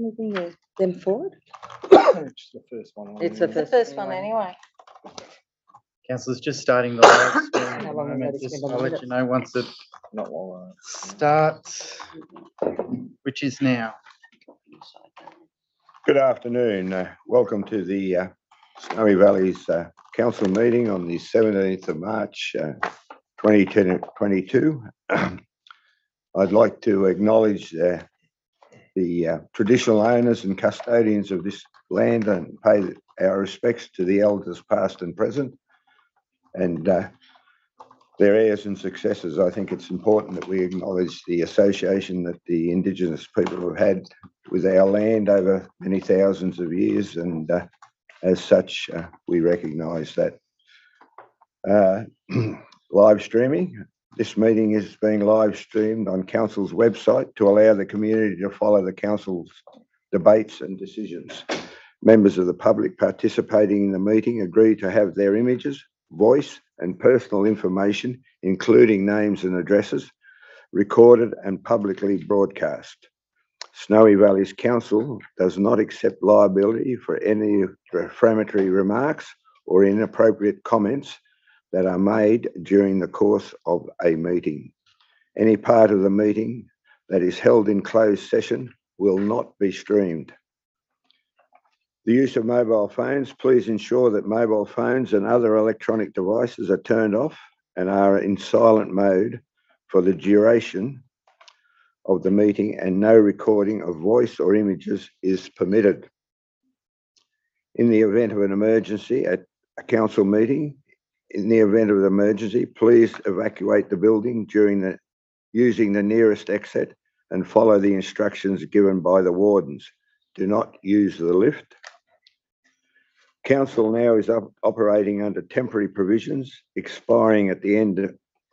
moving them forward? It's the first one. It's the first one anyway. Councillors, just starting the live stream at How the long have moment. they Just, spent on I'll the let minutes? you know once it Not while starts, which is now. Good afternoon. Welcome to the Snowy Valleys Council meeting on the 17th of March 2022. I'd like to acknowledge the traditional owners and custodians of this land and pay our respects to the elders past and present and their heirs and successors. I think it's important that we acknowledge the association that the Indigenous people have had with our land over many thousands of years, and as such, we recognise that. Live streaming. This meeting is being live streamed on Council's website to allow the community to follow the Council's debates and decisions. Members of the public participating in the meeting agree to have their images, voice and personal information, including names and addresses, recorded and publicly broadcast. Snowy Valleys Council does not accept liability for any defamatory remarks or inappropriate comments that are made during the course of a meeting. Any part of the meeting that is held in closed session will not be streamed. The use of mobile phones, please ensure that mobile phones and other electronic devices are turned off and are in silent mode for the duration of the meeting, and no recording of voice or images is permitted. In the event of an emergency at a council meeting, in the event of an emergency, please evacuate the building using the nearest exit and follow the instructions given by the wardens. Do not use the lift. Council now is operating under temporary provisions expiring at the end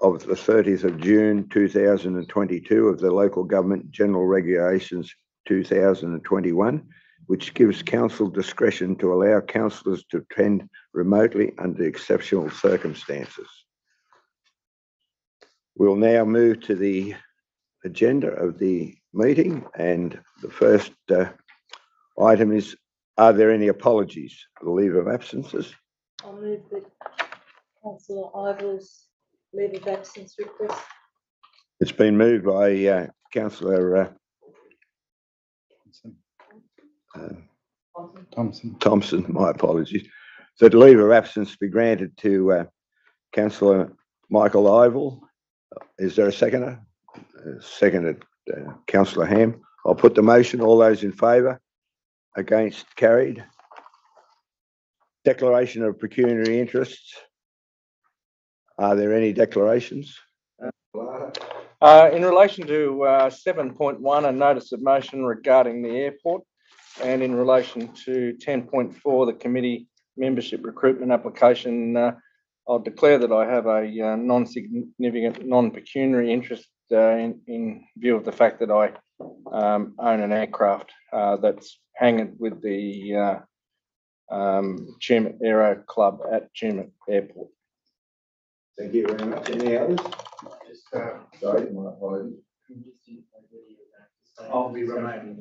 of the 30th of June 2022 of the Local Government General Regulations 2021, which gives council discretion to allow councillors to attend remotely under exceptional circumstances. We'll now move to the agenda of the meeting, and the first item is, are there any apologies for the leave of absences? I'll move the Councillor Ivor's leave of absence request. It's been moved by Councillor Thompson, my apologies. So the leave of absence be granted to Councillor Michael Ivel. Is there a seconder? Seconded, Councillor Ham. I'll put the motion. All those in favour? Against? Carried. Declaration of pecuniary interests. Are there any declarations? In relation to 7.1, a notice of motion regarding the airport, and in relation to 10.4, the committee membership recruitment application, I'll declare that I have a non-significant non-pecuniary interest in view of the fact that I own an aircraft that's hanging with the Tumut Aero Club at Tumut Airport. Thank you very much. Any others? Sorry, my apologies. I'll be remaining.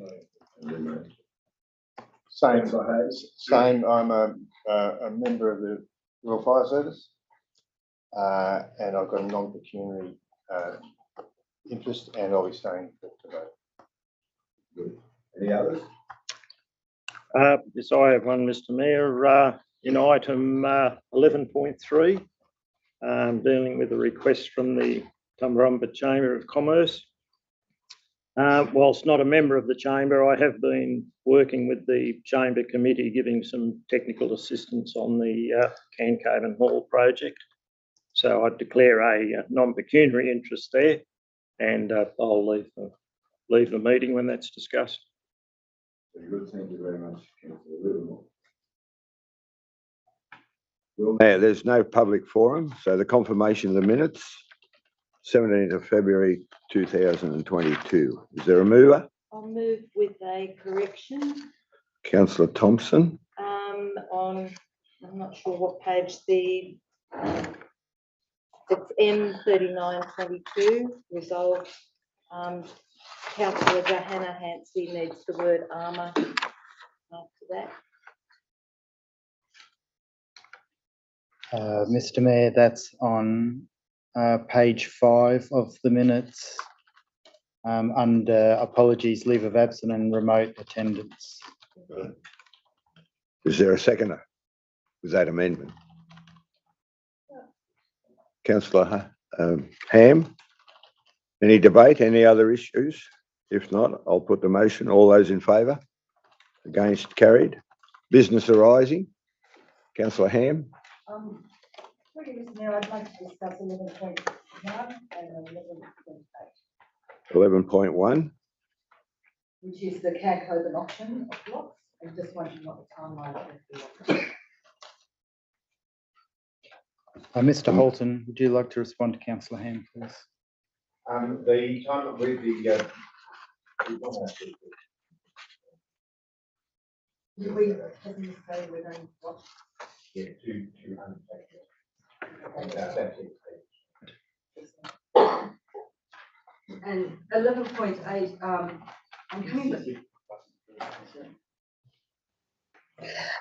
Same. I'm a member of the Royal Fire Service, and I've got a non-pecuniary interest, and I'll be staying for today. Good. Any others? Yes, I have one, Mr. Mayor. In item 11.3, dealing with a request from the Tumbarumba Chamber of Commerce. Whilst not a member of the Chamber, I have been working with the Chamber Committee, giving some technical assistance on the Cancaven Hall project. So I declare a non-pecuniary interest there, and I'll leave the meeting when that's discussed. Very good. Thank you very much, Councillor Livermore. Now, there's no public forum, so the confirmation of the minutes, 17th of February 2022. Is there a mover? I'll move with a correction. Councillor Thompson. On, I'm not sure what page it's M3922, resolved Councillor Johanna Hansey needs the word armour after that. Mr. Mayor, that's on page 5 of the minutes, under apologies, leave of absence and remote attendance. Is there a seconder with that amendment? Councillor Ham, any debate, any other issues? If not, I'll put the motion. All those in favour? Against? Carried. Business arising. Councillor Ham, Really, Mr. Mayor, I'd like to discuss 11.1 and 11.8, 11.1. which is the CAG open auction of blocks. I'm just wondering what the timeline is. Mr. Holton, would you like to respond to Councillor Ham, please? The time with the, Doesn't it say we're going to what? yeah, 200. That's it. And 11.8,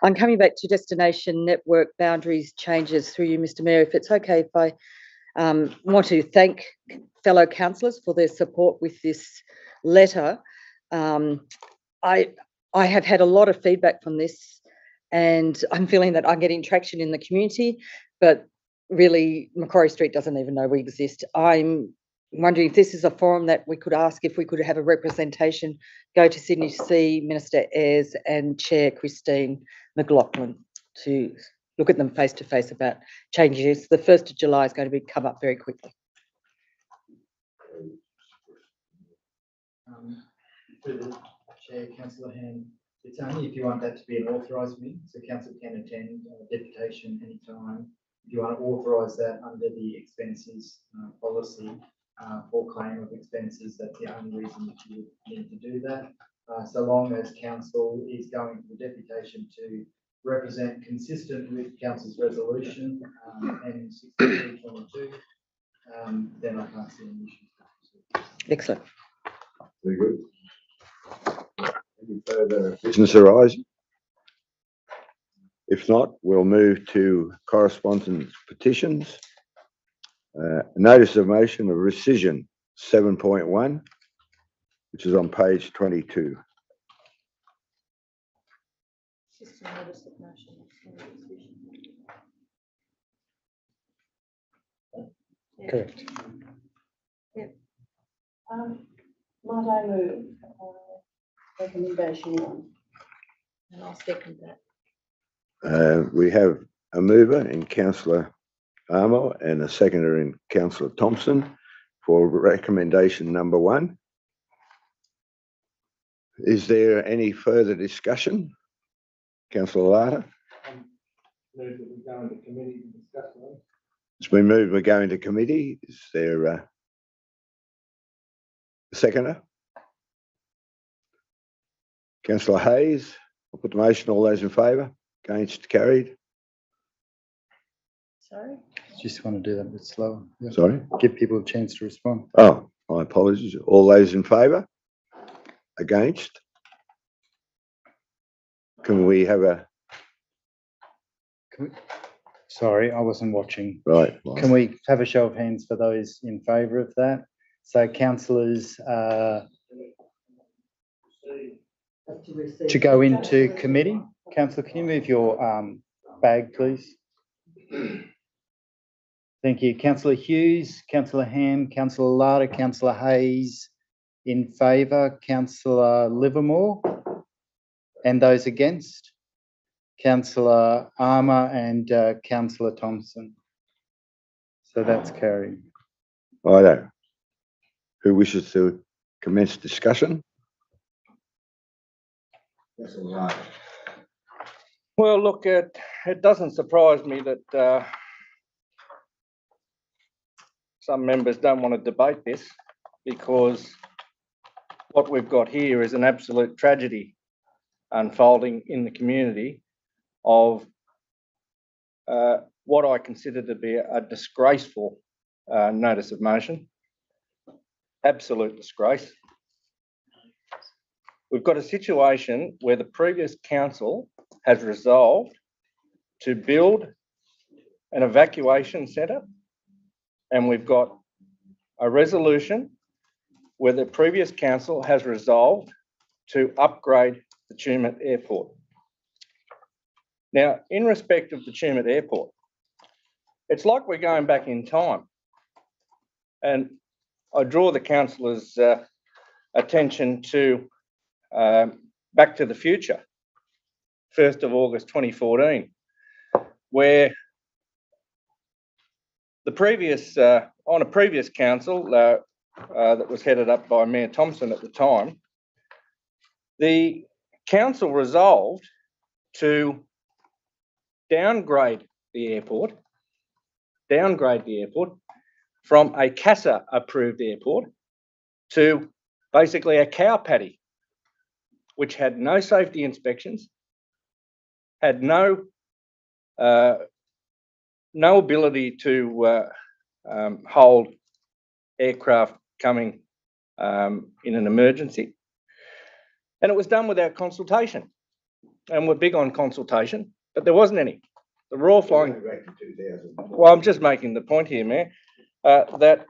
I'm coming back to destination network boundaries changes through you, Mr. Mayor. If it's okay, if I want to thank fellow councillors for their support with this letter. I have had a lot of feedback from this, and I'm feeling that I'm getting traction in the community, but really Macquarie Street doesn't even know we exist. I'm wondering if this is a forum that we could ask if we could have a representation, go to Sydney to see Minister Ayres and Chair Christine McLaughlin to look at them face to face about changes. The 1st of July is going to come up very quickly. Through the Chair, Councillor Ham, it's only if you want that to be an authorised meeting, so council can attend deputation anytime. If you want to authorise that under the expenses policy for claim of expenses, that's the only reason that you would need to do that. So long as council is going to the deputation to represent consistent with council's resolution and 6322, then I can't see any issues. Excellent. Very good. Any further business arising? If not, we'll move to correspondence petitions. Notice of motion of rescission 7.1, which is on page 22. Just a notice of motion. Yeah. Correct. Might I move recommendation 1? And I'll second that. We have a mover in Councillor Armour and a seconder in Councillor Thompson for recommendation number 1. Is there any further discussion? Councillor Larder? It's been moved, we're going to committee. Is there a seconder? Councillor Hayes, I'll put the motion. All those in favour? Against? Carried. Sorry? Just want to do that a bit slower. Yeah. Sorry? Give people a chance to respond. Oh, my apologies. All those in favour? Against? Can we have a... Sorry, I wasn't watching. Right. Can we have a show of hands for those in favour of that? So councillors to go into committee. Councillor, can you move your bag, please? Thank you. Councillor Hughes, Councillor Ham, Councillor Larder, Councillor Hayes in favour, Councillor Livermore, and those against? Councillor Armour and Councillor Thompson. So that's carried. Righto. Who wishes to commence discussion? Well, look, it doesn't surprise me that some members don't want to debate this, because what we've got here is an absolute tragedy unfolding in the community of what I consider to be a disgraceful notice of motion. Absolute disgrace. we've got a situation where the previous council has resolved to build an evacuation centre, and we've got a resolution where the previous council has resolved to upgrade the Tumut Airport. Now, in respect of the Tumut Airport, it's like we're going back in time. And I draw the councillors' attention to Back to the Future, 1st of August 2014, where the previous, on a previous council that was headed up by Mayor Thompson at the time, the council resolved to downgrade the airport from a CASA approved airport to basically a cow paddy, which had no safety inspections, had no ability to hold aircraft coming in an emergency. And it was done without consultation. And we're big on consultation, but there wasn't any. The Royal Flying... Back to 2000. Well, I'm just making the point here, Mayor, that,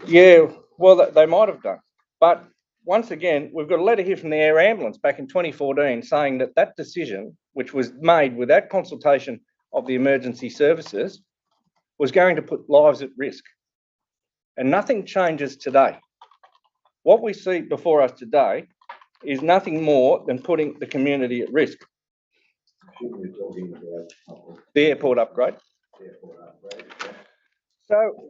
yeah, well, they might have done. But once again, we've got a letter here from the Air Ambulance back in 2014 saying that that decision, which was made without consultation of the emergency services, was going to put lives at risk. And nothing changes today. What we see before us today is nothing more than putting the community at risk. We're talking about The airport upgrade. airport upgrade. So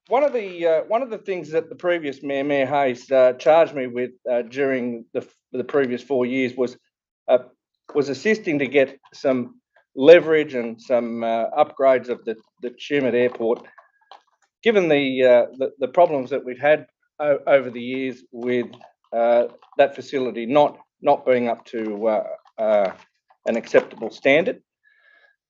one of the things that the previous Mayor Hayes charged me with during the previous 4 years was assisting to get some leverage and some upgrades of the Tumut Airport, given the problems that we've had over the years with that facility not being up to an acceptable standard,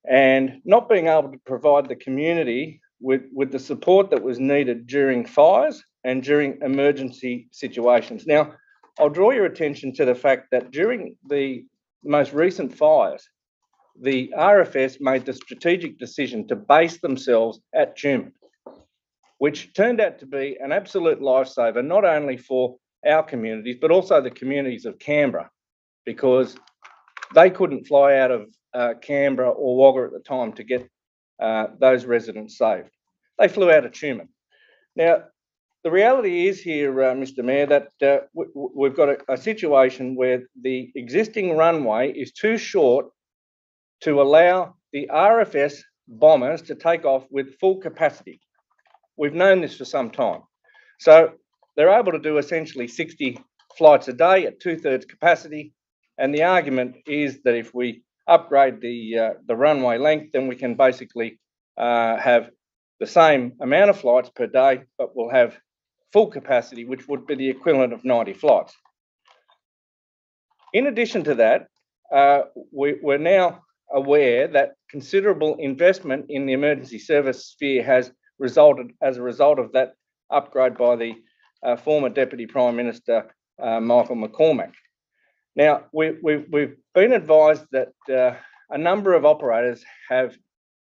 and not being able to provide the community with the support that was needed during fires and during emergency situations. Now, I'll draw your attention to the fact that during the most recent fires, the RFS made the strategic decision to base themselves at Tumut, which turned out to be an absolute lifesaver, not only for our communities, but also the communities of Canberra, because they couldn't fly out of Canberra or Wagga at the time to get those residents saved. They flew out of Tumut. Now, the reality is here, Mr Mayor, that we've got a situation where the existing runway is too short to allow the RFS bombers to take off with full capacity. We've known this for some time. So they're able to do essentially 60 flights a day at 2/3 capacity. And the argument is that if we upgrade the runway length, then we can basically have the same amount of flights per day, but we'll have full capacity, which would be the equivalent of 90 flights. In addition to that, we're now aware that considerable investment in the emergency service sphere has resulted as a result of that upgrade by the former Deputy Prime Minister, Michael McCormack. Now, we've been advised that a number of operators have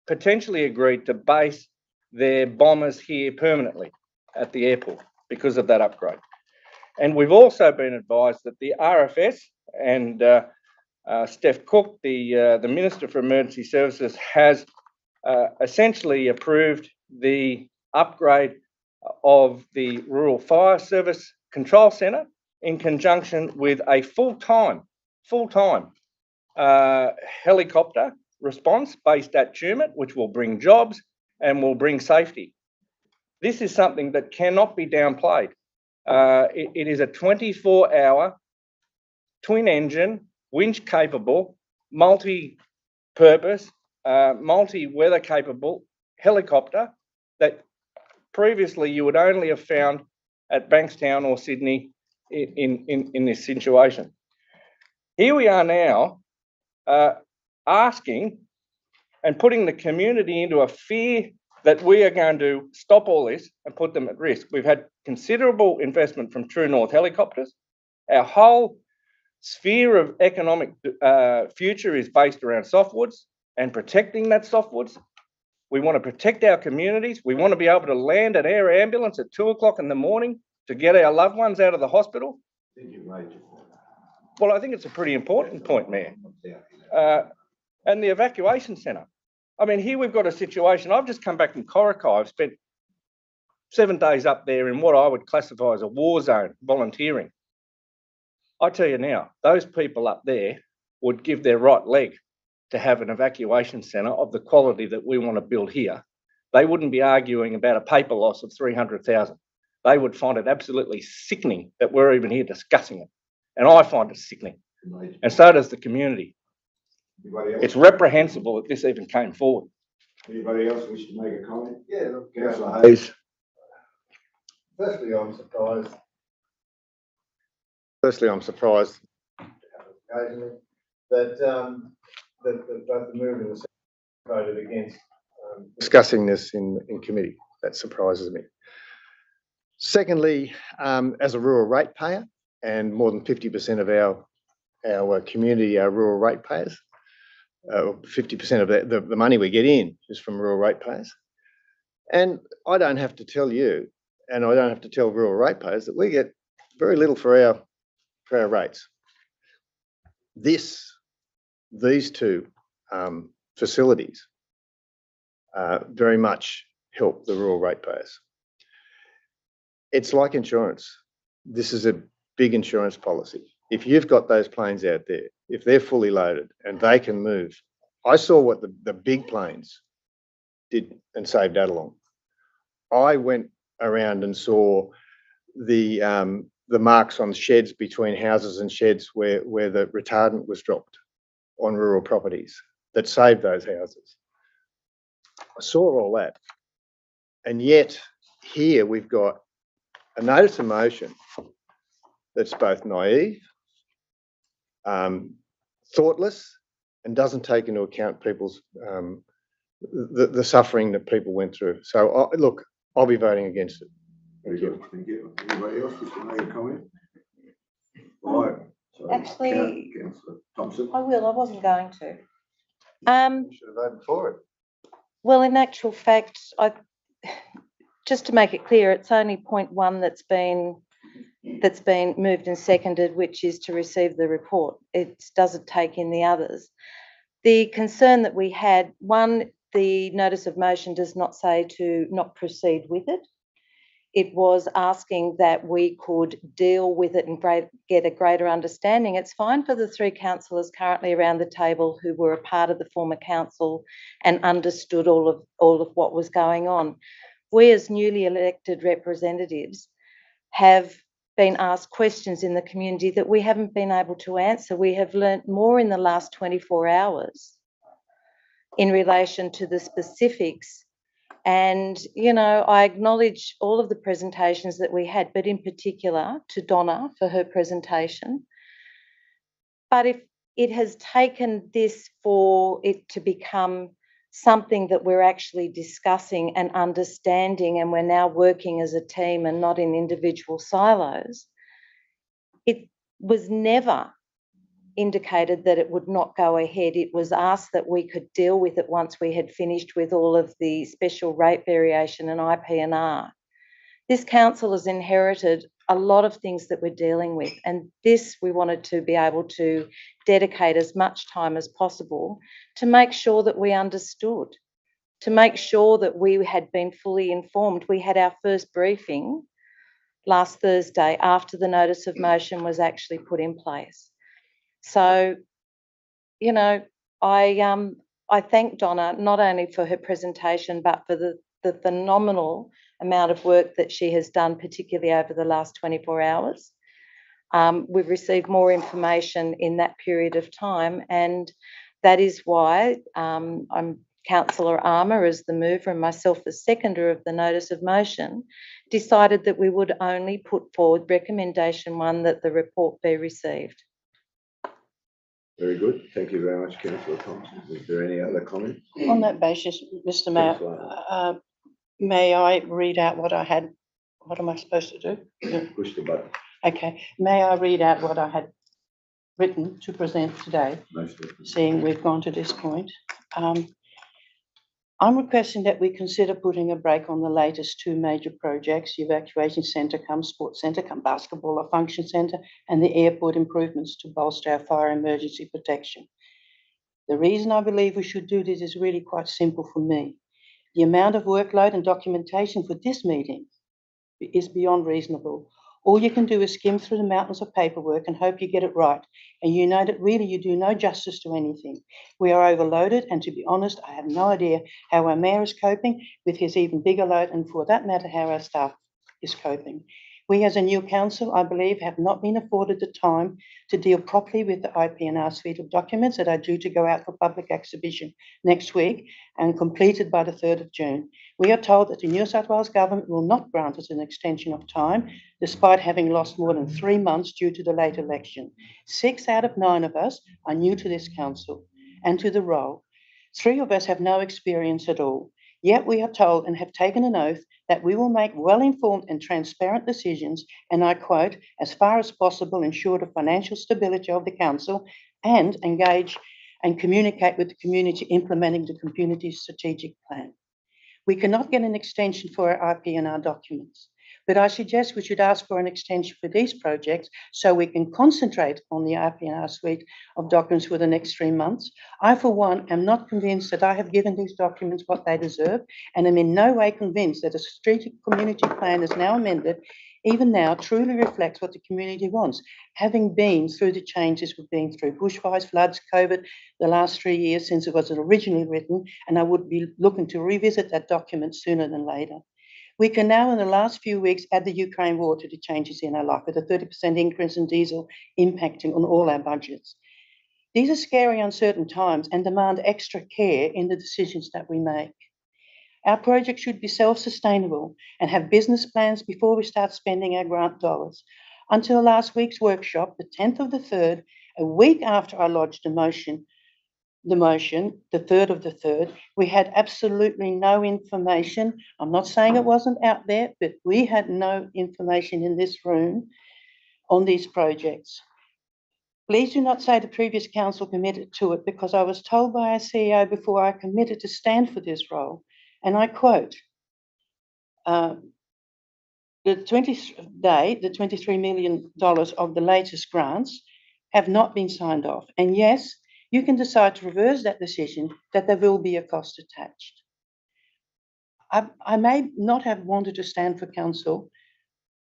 potentially agreed to base their bombers here permanently at the airport because of that upgrade. And we've also been advised that the RFS and Steph Cook, the Minister for Emergency Services, has essentially approved the upgrade of the Rural Fire Service Control Centre in conjunction with a full-time helicopter response based at Tumut, which will bring jobs and will bring safety. This is something that cannot be downplayed. It is a 24-hour, twin-engine, winch-capable, multi-purpose, multi-weather capable helicopter that previously you would only have found at Bankstown or Sydney in this situation. Here we are now asking and putting the community into a fear that we are going to stop all this and put them at risk. We've had considerable investment from True North Helicopters. Our whole sphere of economic future is based around softwoods and protecting that softwoods. We want to protect our communities. We want to be able to land an air ambulance at 2 o'clock in the morning to get our loved ones out of the hospital. Well, I think it's a pretty important point, Mayor. And the evacuation centre. I mean, here we've got a situation. I've just come back from Corica. I've spent 7 days up there in what I would classify as a war zone, volunteering. I tell you now, those people up there would give their right leg to have an evacuation centre of the quality that we want to build here. They wouldn't be arguing about a paper loss of 300,000. They would find it absolutely sickening that we're even here discussing it. And I find it sickening. And so does the community. It's reprehensible that this even came forward. Anybody else wish to make a comment? Yeah, look, Councillor Hayes. Firstly, I'm surprised occasionally that both the move and the second voted against discussing this in committee. That surprises me. Secondly, as a rural ratepayer, and more than 50% of our community are rural ratepayers, 50% of the money we get in is from rural ratepayers. And I don't have to tell you, and I don't have to tell rural ratepayers that we get very little for our rates. These two facilities very much help the rural ratepayers. It's like insurance. This is a big insurance policy. If you've got those planes out there, if they're fully loaded and they can move, I saw what the big planes did and saved Adelong. I went around and saw the marks on sheds between houses and sheds where the retardant was dropped on rural properties that saved those houses. I saw all that. And yet here we've got a notice of motion that's both naive, thoughtless, and doesn't take into account people's the suffering that people went through. So look, I'll be voting against it. Very good, thank you. Anybody else wish to make a comment? Right. Actually, Councillor Thompson. I will. I wasn't going to. You should have voted for it. Well, in actual fact, just to make it clear, it's only point 1 that's been moved and seconded, which is to receive the report. It doesn't take in the others. The concern that we had, one, the notice of motion does not say to not proceed with it. It was asking that we could deal with it and get a greater understanding. It's fine for the 3 councillors currently around the table who were a part of the former council and understood all of what was going on. We as newly elected representatives have been asked questions in the community that we haven't been able to answer. We have learnt more in the last 24 hours in relation to the specifics. And, you know, I acknowledge all of the presentations that we had, but in particular to Donna for her presentation. But if it has taken this for it to become something that we're actually discussing and understanding, and we're now working as a team and not in individual silos, it was never indicated that it would not go ahead. It was asked that we could deal with it once we had finished with all of the special rate variation and IPNR. This council has inherited a lot of things that we're dealing with, and this we wanted to be able to dedicate as much time as possible to make sure that we understood, to make sure that we had been fully informed. We had our first briefing last Thursday after the notice of motion was actually put in place. So, you know, I thank Donna not only for her presentation, but for the phenomenal amount of work that she has done, particularly over the last 24 hours. We've received more information in that period of time, and that is why I'm Councillor Armour as the mover and myself as seconder of the notice of motion, decided that we would only put forward recommendation 1 that the report be received. Very good. Thank you very much, Councillor Thompson. Is there any other comments? On that basis, Mr Mayor, May I read out what I had? What am I supposed to do? Push the button. Okay, may I read out what I had written to present today, Most definitely. seeing we've gone to this point? I'm requesting that we consider putting a brake on the latest two major projects, the evacuation centre cum sports centre cum basketball or function centre, and the airport improvements to bolster our fire emergency protection. The reason I believe we should do this is really quite simple for me. The amount of workload and documentation for this meeting is beyond reasonable. All you can do is skim through the mountains of paperwork and hope you get it right. And you know that really you do no justice to anything. We are overloaded, and to be honest, I have no idea how our mayor is coping with his even bigger load, and for that matter, how our staff is coping. We as a new council, I believe, have not been afforded the time to deal properly with the IPNR suite of documents that are due to go out for public exhibition next week and completed by the 3rd of June. We are told that the New South Wales government will not grant us an extension of time, despite having lost more than 3 months due to the late election. 6 out of 9 of us are new to this council and to the role. 3 of us have no experience at all. Yet we are told and have taken an oath that we will make well-informed and transparent decisions, and I quote, as far as possible ensure the financial stability of the council and engage and communicate with the community implementing the community's strategic plan. We cannot get an extension for our IPNR documents, but I suggest we should ask for an extension for these projects so we can concentrate on the IPNR suite of documents for the next 3 months. I, for one, am not convinced that I have given these documents what they deserve, and am in no way convinced that a strategic community plan is now amended, even now, truly reflects what the community wants, having been through the changes we've been through, bushfires, floods, COVID, the last 3 years since it was originally written, and I would be looking to revisit that document sooner than later. We can now, in the last few weeks, add the Ukraine war to the changes in our life, with a 30% increase in diesel impacting on all our budgets. These are scary, uncertain times and demand extra care in the decisions that we make. Our project should be self-sustainable and have business plans before we start spending our grant dollars. Until last week's workshop, the 10th of the 3rd, a week after I lodged the motion, the 3rd of the 3rd, we had absolutely no information. I'm not saying it wasn't out there, but we had no information in this room on these projects. Please do not say the previous council committed to it, because I was told by our CEO before I committed to stand for this role, and I quote, the $23 million of the latest grants have not been signed off. And yes, you can decide to reverse that decision, that there will be a cost attached. I may not have wanted to stand for council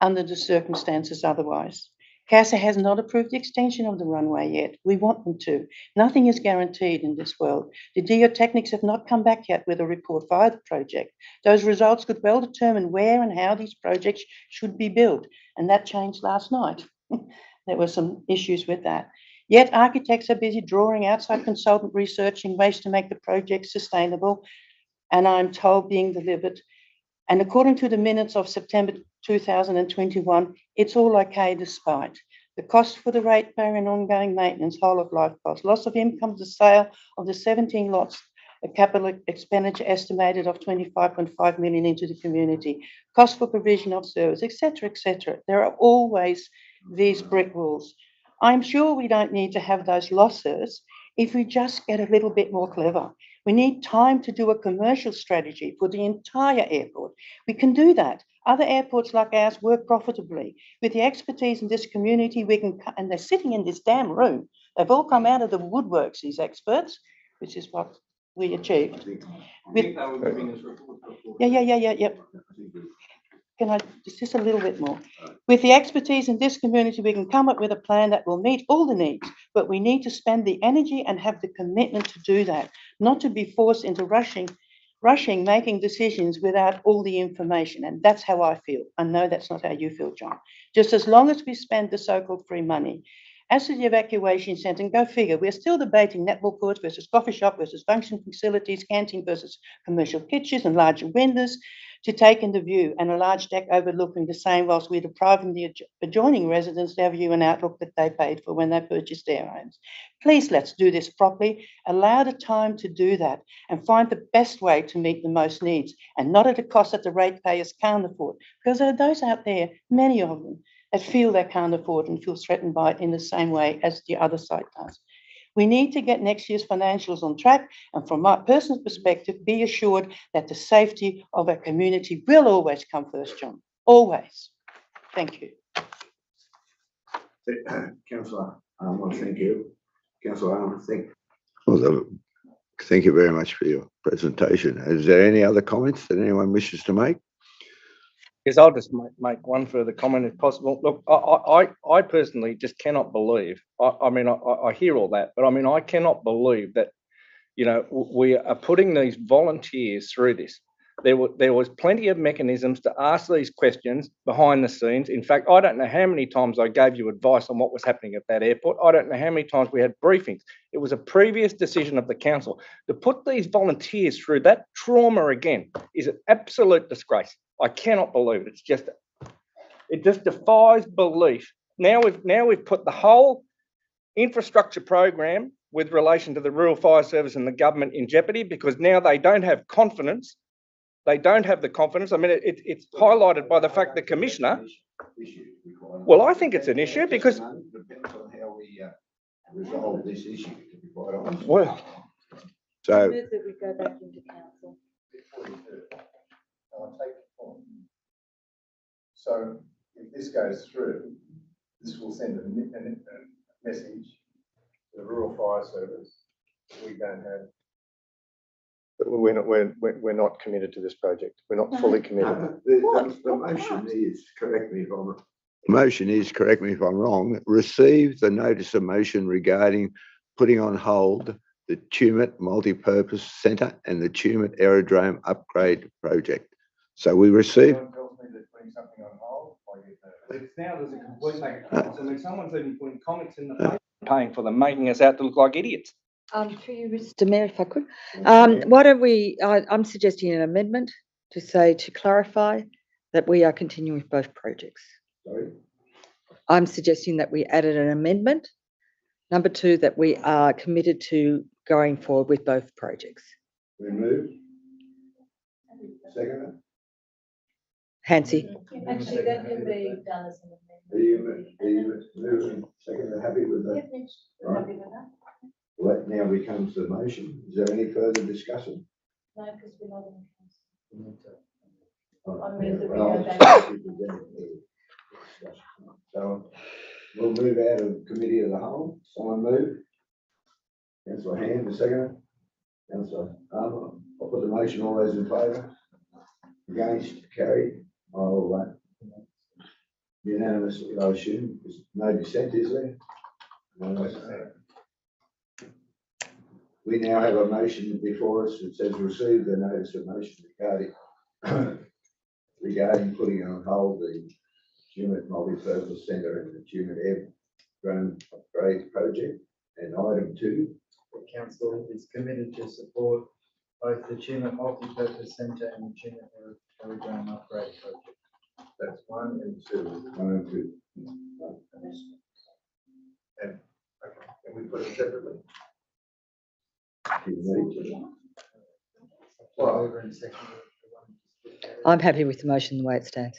under the circumstances otherwise. CASA has not approved the extension of the runway yet. We want them to. Nothing is guaranteed in this world. The geotechnics have not come back yet with a report via the project. Those results could well determine where and how these projects should be built, and that changed last night. There were some issues with that. Yet architects are busy drawing, outside consultant researching ways to make the project sustainable, and I'm told being delivered. And according to the minutes of September 2021, it's all okay despite the cost for the ratepayer and ongoing maintenance, whole of life costs, loss of income, the sale of the 17 lots, a capital expenditure estimated of 25.5 million into the community, cost for provision of service, etc., etc. There are always these brick walls. I'm sure we don't need to have those losses if we just get a little bit more clever. We need time to do a commercial strategy for the entire airport. We can do that. Other airports like ours work profitably. With the expertise in this community, we can, and they're sitting in this damn room. They've all come out of the woodworks, these experts, which is what we achieved. Yeah. Can I just a little bit more? With the expertise in this community, we can come up with a plan that will meet all the needs, but we need to spend the energy and have the commitment to do that, not to be forced into rushing, making decisions without all the information. And that's how I feel. I know that's not how you feel, John. Just as long as we spend the so-called free money. As to the evacuation centre, and go figure, we're still debating netball courts versus coffee shop versus function facilities, canteen versus commercial kitchens and larger windows. to take in the view and a large deck overlooking the same whilst we're depriving the adjoining residents their view and outlook that they paid for when they purchased their homes. Please let's do this properly, allow the time to do that and find the best way to meet the most needs and not at a cost that the ratepayers can't afford. Because there are those out there, many of them, that feel they can't afford and feel threatened by it in the same way as the other side does. We need to get next year's financials on track, and from my personal perspective, be assured that the safety of our community will always come first, John. Always. Thank you. Councillor Armour, thank you. Councillor Armour, thank you very much for your presentation. Is there any other comments that anyone wishes to make? Yes, I'll just make one further comment if possible. Look, I personally just cannot believe, I hear all that, but I cannot believe that, we are putting these volunteers through this. There was plenty of mechanisms to ask these questions behind the scenes. In fact, I don't know how many times I gave you advice on what was happening at that airport. I don't know how many times we had briefings. It was a previous decision of the council. To put these volunteers through that trauma again is an absolute disgrace. I cannot believe it. It just defies belief. Now we've put the whole infrastructure program with relation to the Rural Fire Service and the government in jeopardy because now they don't have confidence. They don't have the confidence. It's highlighted by the fact the commissioner. Well, I think it's an issue because. Depends on how we resolve this issue, to be quite honest. Well. So. Move that we go back into council. I'll take the point. So if this goes through, this will send a message to the Rural Fire Service. We don't have. We're not committed to this project. We're not fully committed. The motion is, correct me if I'm wrong. The motion is, correct me if I'm wrong, receive the notice of motion regarding putting on hold the Tumut Multipurpose Centre and the Tumut Aerodrome Upgrade Project. So we received. Someone tells me they're putting something on hold. It's now there's a complete lack of confidence. Someone's even putting comments in the paper paying for them, making us out to look like idiots. Through you, Mr. Mayor, if I could. Why don't we, I'm suggesting an amendment to clarify that we are continuing with both projects. Sorry? I'm suggesting that we added an amendment. Number 2, that we are committed to going forward with both projects. Remove. Second. Hansi. Actually, that can be done as an Are you moving second? Happy with that? Right. Well, that now becomes the motion. Is there any further discussion? No, because we're not in council. So we'll move out of committee of the whole. Someone move. Councillor Hand, the second. Councillor Armour. I'll put the motion. All those in favour? Against? Carried. Unanimous, I assume. There's no dissent, is there? No. We now have a motion before us that says receive the notice of motion regarding putting on hold the Tumut Multipurpose Centre and the Tumut Aerodrome Upgrade Project. And item 2. The council is committed to support both the Tumut Multipurpose Centre and the Tumut Aerodrome Upgrade Project. That's 1 and 2. 1 and 2. And okay, can we put it separately? Over in section. I'm happy with the motion the way it stands.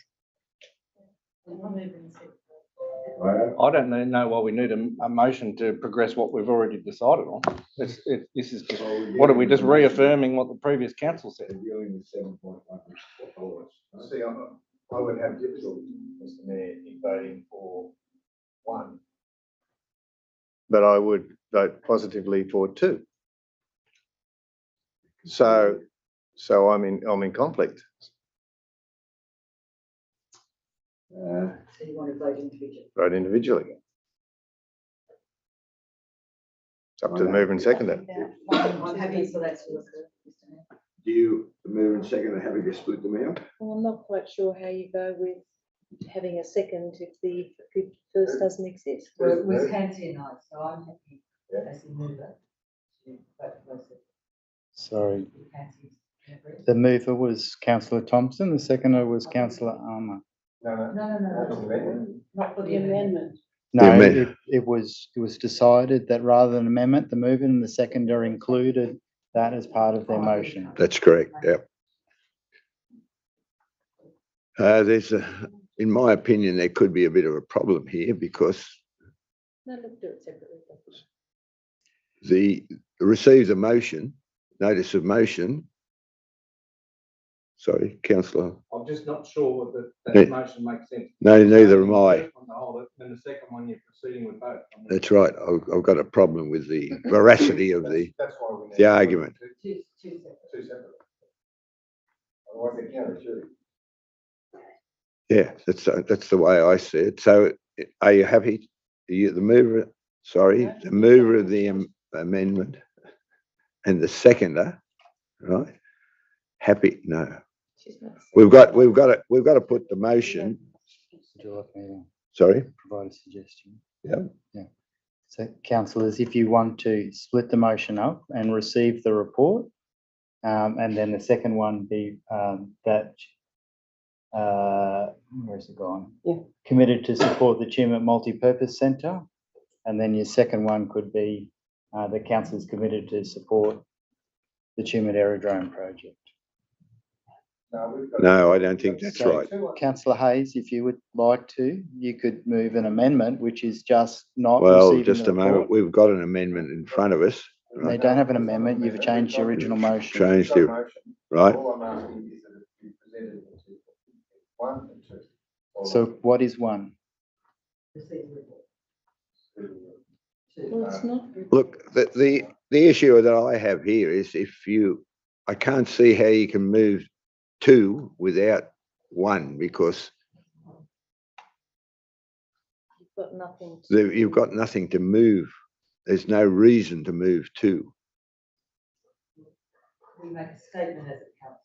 I don't know why we need a motion to progress what we've already decided on. This is just, what are we just reaffirming what the previous council said? Dealing with 7.1. See, I would have difficulty, Mr. Mayor, in voting for 1. But I would vote positively for 2. So I'm in conflict. So you want to vote individually? Vote individually. It's up to the mover and seconder. I'm happy for that to occur, Mr. Mayor. Do you, the mover and seconder, having to split them out? Well, I'm not quite sure how you go with having a second if the first doesn't exist. Well, it was Hansi and I, so I'm happy as the mover to vote for both. Sorry. Hansi. The mover was councillor Thompson, the seconder was councillor Armour. Not for the amendment. No, amend- it was decided that rather than amendment, the mover and the seconder included that as part of their motion. That's correct, yep. In my opinion, there could be a bit of a problem here because receive the motion, notice of motion. Sorry, councillor. I'm just not sure that Yeah. that motion makes sense. No, neither am I. On the whole, then the second one, you're proceeding with both. That's right. I've got a problem with the veracity of the That's why we need. the argument. Two separate. Otherwise they can't actually. Yeah, that's the way I see it. So are you happy? Are you the mover? Sorry, the mover of the amendment and the seconder, right? Happy? No. We've got to put the motion. Would you like me to Sorry. provide a suggestion? Yeah. So councillors, if you want to split the motion up and receive the report, and then the second one be where's it gone? Yeah. Committed to support the Procurement Multipurpose Centre, and then your second one could be the council is committed to support the Procurement Aerodrome project. No, I don't think that's So, right. Councillor Hayes, if you would like to, you could move an amendment, which is just not Well, receiving just the a moment. report. We've got an amendment in front of us. They Right. don't have an amendment, you've changed your original motion. Changed the right. All I'm asking is that it be presented in two. One and two. So what is one? Well, it's not. Look, the issue that I have here is I can't see how you can move two without one because You've got nothing. you've got nothing to move. There's no reason to move two. We make a statement as a council.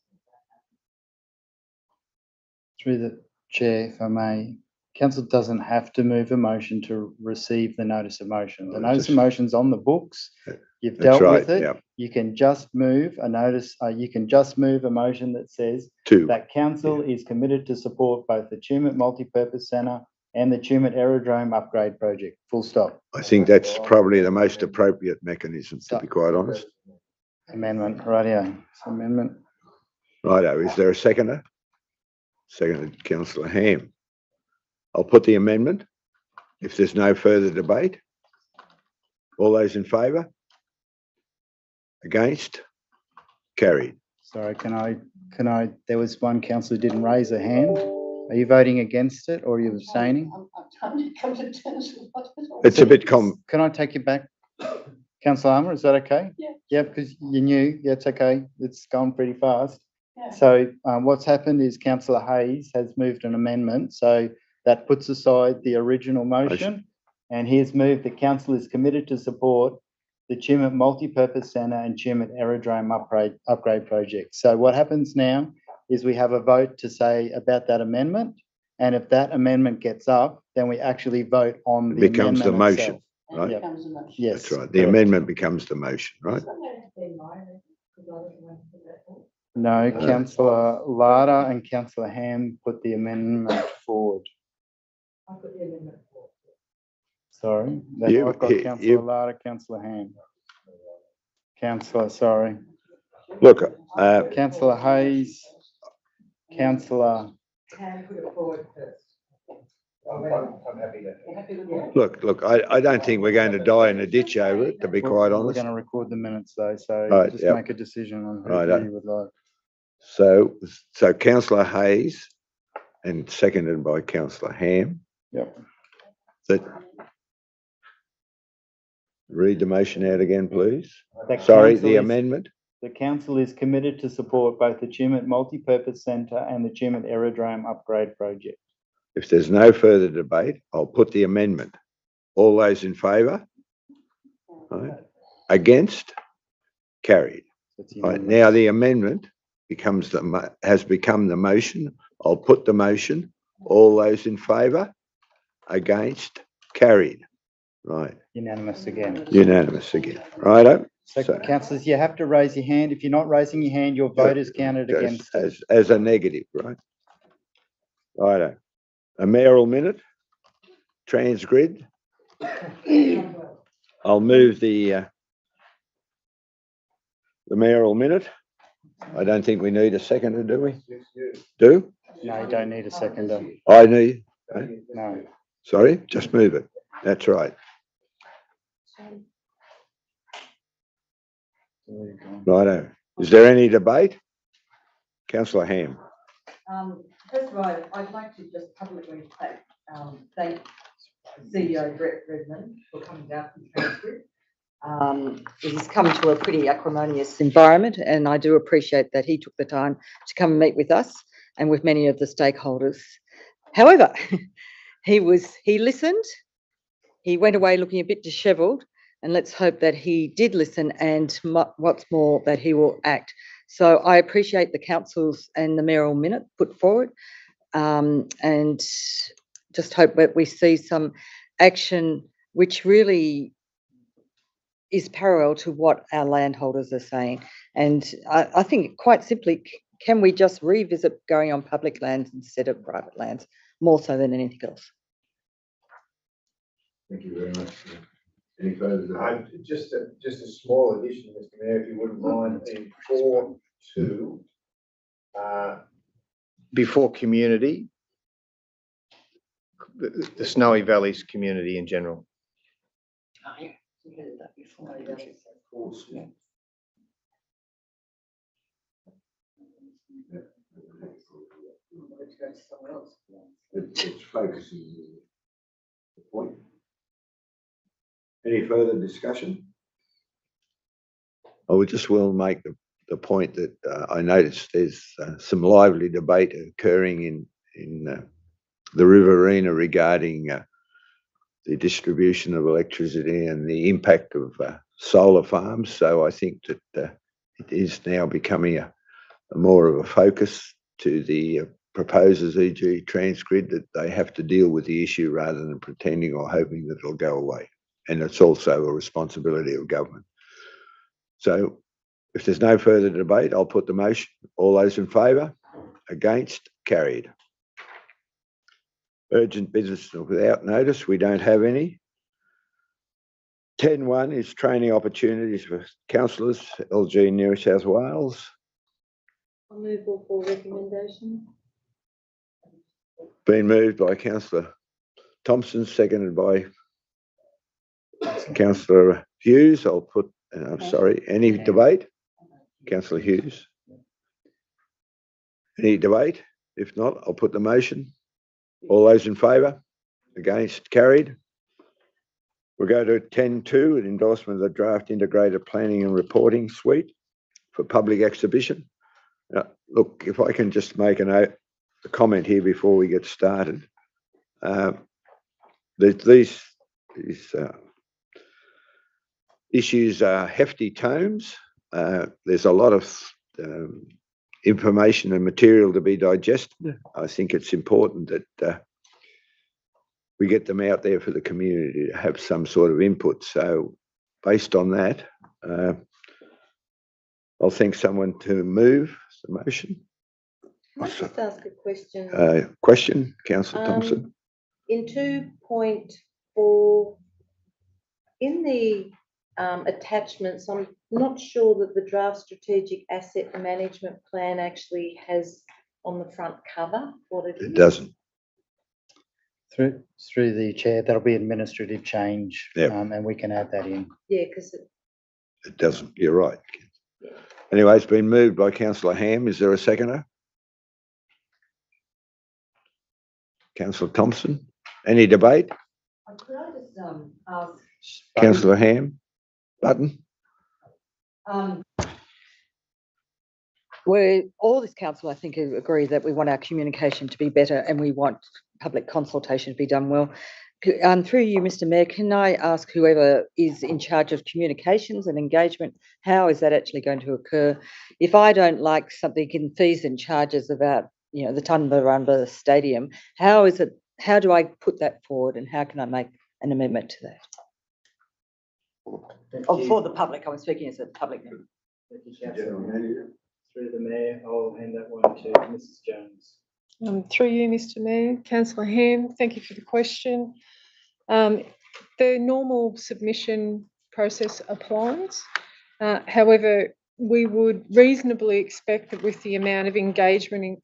Through the chair, if I may, council doesn't have to move a motion to receive the notice of motion. The Oh, notice of just- motion's on the books. You've That's dealt with right, it. yeah. You can just move a notice, you can just move a motion that says Two. that council is committed to support both the Procurement Multipurpose Centre and the Procurement Aerodrome upgrade project. Full stop. I think that's probably the most appropriate mechanism, to be quite honest. Amendment, rightio. So amendment. Righto, is there a seconder? Seconded, councillor Ham. I'll put the amendment. If there's no further debate. All those in favour? Against? Carried. Sorry, can I, there was one councillor who didn't raise a hand. Are you voting against it or are you abstaining? I'm trying to come to terms with what. It's a bit Can I take you back? Councillor Armour, is that okay? Yeah. Yeah, because you knew, yeah, it's okay. It's gone pretty fast. Yeah. So what's happened is councillor Hayes has moved an amendment, so that puts aside the original motion. And he has moved the council is committed to support the Procurement Multipurpose Centre and Procurement Aerodrome upgrade project. So what happens now is we have a vote to say about that amendment. And if that amendment gets up, then we actually vote on the Becomes the amendment motion, itself. right? Yeah. Becomes a motion. Yes. That's right. The correct. amendment becomes the motion, right? No, councillor Larda and councillor Ham put the amendment forward. I put the amendment forward. Sorry, You- I've got you- councillor Larda, councillor Ham. Councillor, sorry, Look, councillor Hayes, councillor, Can put it forward first. I'm happy to. You happy with that? look, I don't think we're going to die in a ditch over it, to be quite we're honest. going to record the minutes though, so Right, just yep. make a decision on Right, who you would like. So councillor Hayes and seconded by councillor Ham. Yep. That. Read the motion out again, please. That Sorry, council the is- amendment. The council is committed to support both the Procurement Multipurpose Centre and the Procurement Aerodrome upgrade project. If there's no further debate, I'll put the amendment. All those in favour? Right. Against? Carried. That's the Right, amendment. now the amendment has become the motion. I'll put the motion. All those in favour? Against? Carried. Right, Unanimous again. unanimous again. Righto. So So- councillors, you have to raise your hand. If you're not raising your hand, your vote is counted against it. As a negative, right? Righto. A mayoral minute, Transgrid. I'll move the mayoral minute. I don't think we need a seconder, do we? Do? No, you don't need a seconder. I need, No. sorry, just move it. That's right. Righto. Is there any debate? Councillor Ham. First of all, I'd like to just publicly thank CEO Brett Redmond for coming down from Transgrid. He's come to a pretty acrimonious environment, and I do appreciate that he took the time to come and meet with us and with many of the stakeholders. However, he listened, he went away looking a bit dishevelled, and let's hope that he did listen and what's more, that he will act. So I appreciate the councils and the mayoral minute put forward, and just hope that we see some action which really is parallel to what our landholders are saying. And I think quite simply, can we just revisit going on public lands instead of private lands, more so than anything else? Thank you very much. Any further debate? Just a small addition, Mr Mayor, if you wouldn't mind, in 4.2, before community, the Snowy Valleys community in general. It's focusing the point. Any further discussion? I would just will make the point that I noticed there's some lively debate occurring in the Riverina regarding the distribution of electricity and the impact of solar farms. So I think that it is now becoming a more of a focus to the proposers, e.g. Transgrid, that they have to deal with the issue rather than pretending or hoping that it'll go away. And it's also a responsibility of government. So if there's no further debate, I'll put the motion. All those in favour? Against? Carried. Urgent business without notice, we don't have any. 10.1 is training opportunities for councillors, LG New South Wales. I'll move all four recommendations. Been moved by Councillor Thompson, seconded by Councillor Hughes. I'll put, sorry, any debate? Councillor Hughes. Any debate? If not, I'll put the motion. All those in favour? Against? Carried. We'll go to 10.2, an endorsement of the draft integrated planning and reporting suite for public exhibition. Look, if I can just make a comment here before we get started. These issues are hefty tomes. There's a lot of information and material to be digested. I think it's important that we get them out there for the community to have some sort of input. So based on that, I'll thank someone to move the motion. Can I just ask a question? Question, Councillor Thompson. In 2.4, in the attachments, I'm not sure that the draft strategic asset management plan actually has on the front cover what it is. It doesn't. Through the chair, that'll be administrative change, Yep. and we can add that in. Yeah, because It doesn't. You're right. Anyway, it's been moved by Councillor Ham. Is there a seconder? Councillor Thompson. Any debate? Could I just ask? Councillor Ham. Button. All this council, I think, agree that we want our communication to be better and we want public consultation to be done well. Through you, Mr. Mayor, can I ask whoever is in charge of communications and engagement, how is that actually going to occur? If I don't like something in fees and charges about, the Tumbarumba Stadium, how do I put that forward and how can I make an amendment to that? Thank Oh, you. for the public, I'm speaking as a public member. Thank you, General councillor. Manager. Through the mayor, I'll hand that one to Mrs Jones. Through you, Mr Mayor, councillor Ham, thank you for the question. The normal submission process applies. However, we would reasonably expect that with the amount of engagement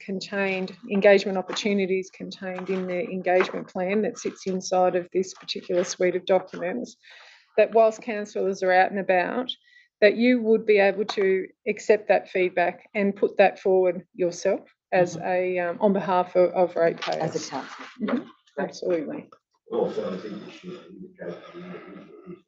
opportunities contained in the engagement plan that sits inside of this particular suite of documents, that whilst councillors are out and about, that you would be able to accept that feedback and put that forward yourself as on behalf of ratepayers. As a councillor. Absolutely. Also, I think you should indicate to the individual who's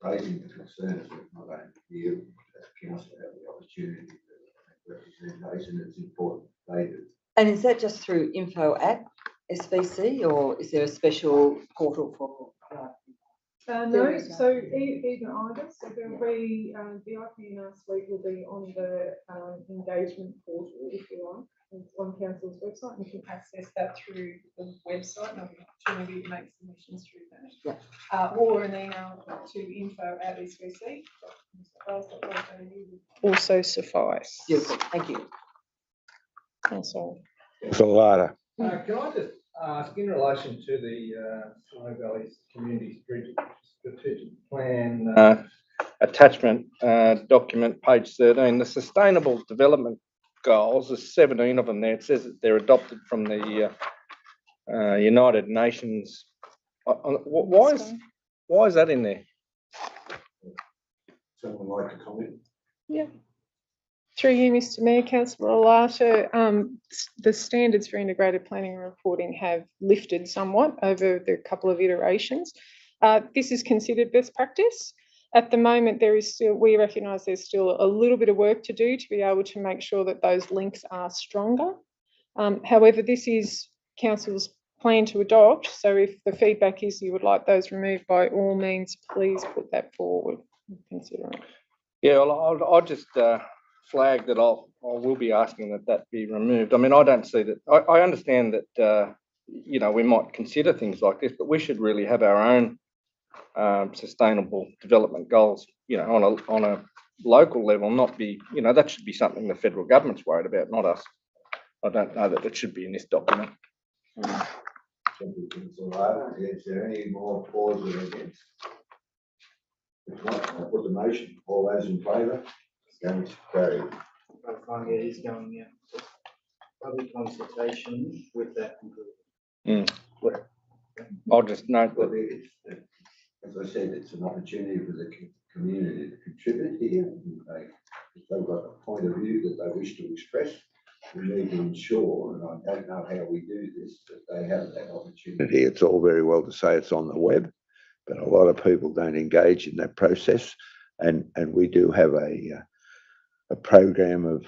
raising the concerns that not only you, as council, have the opportunity to make representation. It's important they do. And is that just through info@svc, or is there a special portal for? No, so either either. So there'll be the IPNR suite will be on the engagement portal, if you like. It's on council's website, and you can access that through the website, and have the opportunity to make submissions through that. Yeah. Or an email to info@svc. Also suffice. Beautiful, thank you. That's all. Councillor Larder. Can I just ask, in relation to the Snow Valley's Community Strategic Plan attachment document, page 13, the Sustainable Development Goals, there's 17 of them there. It says that they're adopted from the United Nations. Why is that in there? Someone like to comment? Yeah. Through you, Mr Mayor, councillor Olata, the standards for integrated planning and reporting have lifted somewhat over the couple of iterations. This is considered best practice. At the moment, we recognise there's still a little bit of work to do to be able to make sure that those links are stronger. However, this is council's plan to adopt. So if the feedback is you would like those removed, by all means, please put that forward and consider it. Yeah, well, I'll just flag that I will be asking that be removed. I mean, I don't see that. I understand that, we might consider things like this, but we should really have our own sustainable development goals, on a local level, not be, that should be something the federal government's worried about, not us. I don't know that it should be in this document. Thank you, Councillor Larder. Is there any more for or against? If not, I'll put the motion. All those in favour? Against, carried. It is going out. Public consultation with that concluded. I'll just note Well, that. as I said, it's an opportunity for the community to contribute here. If they've got a point of view that they wish to express, we need to ensure, and I don't know how we do this, that they have that opportunity. It's all very well to say it's on the web, but a lot of people don't engage in that process. And we do have a program of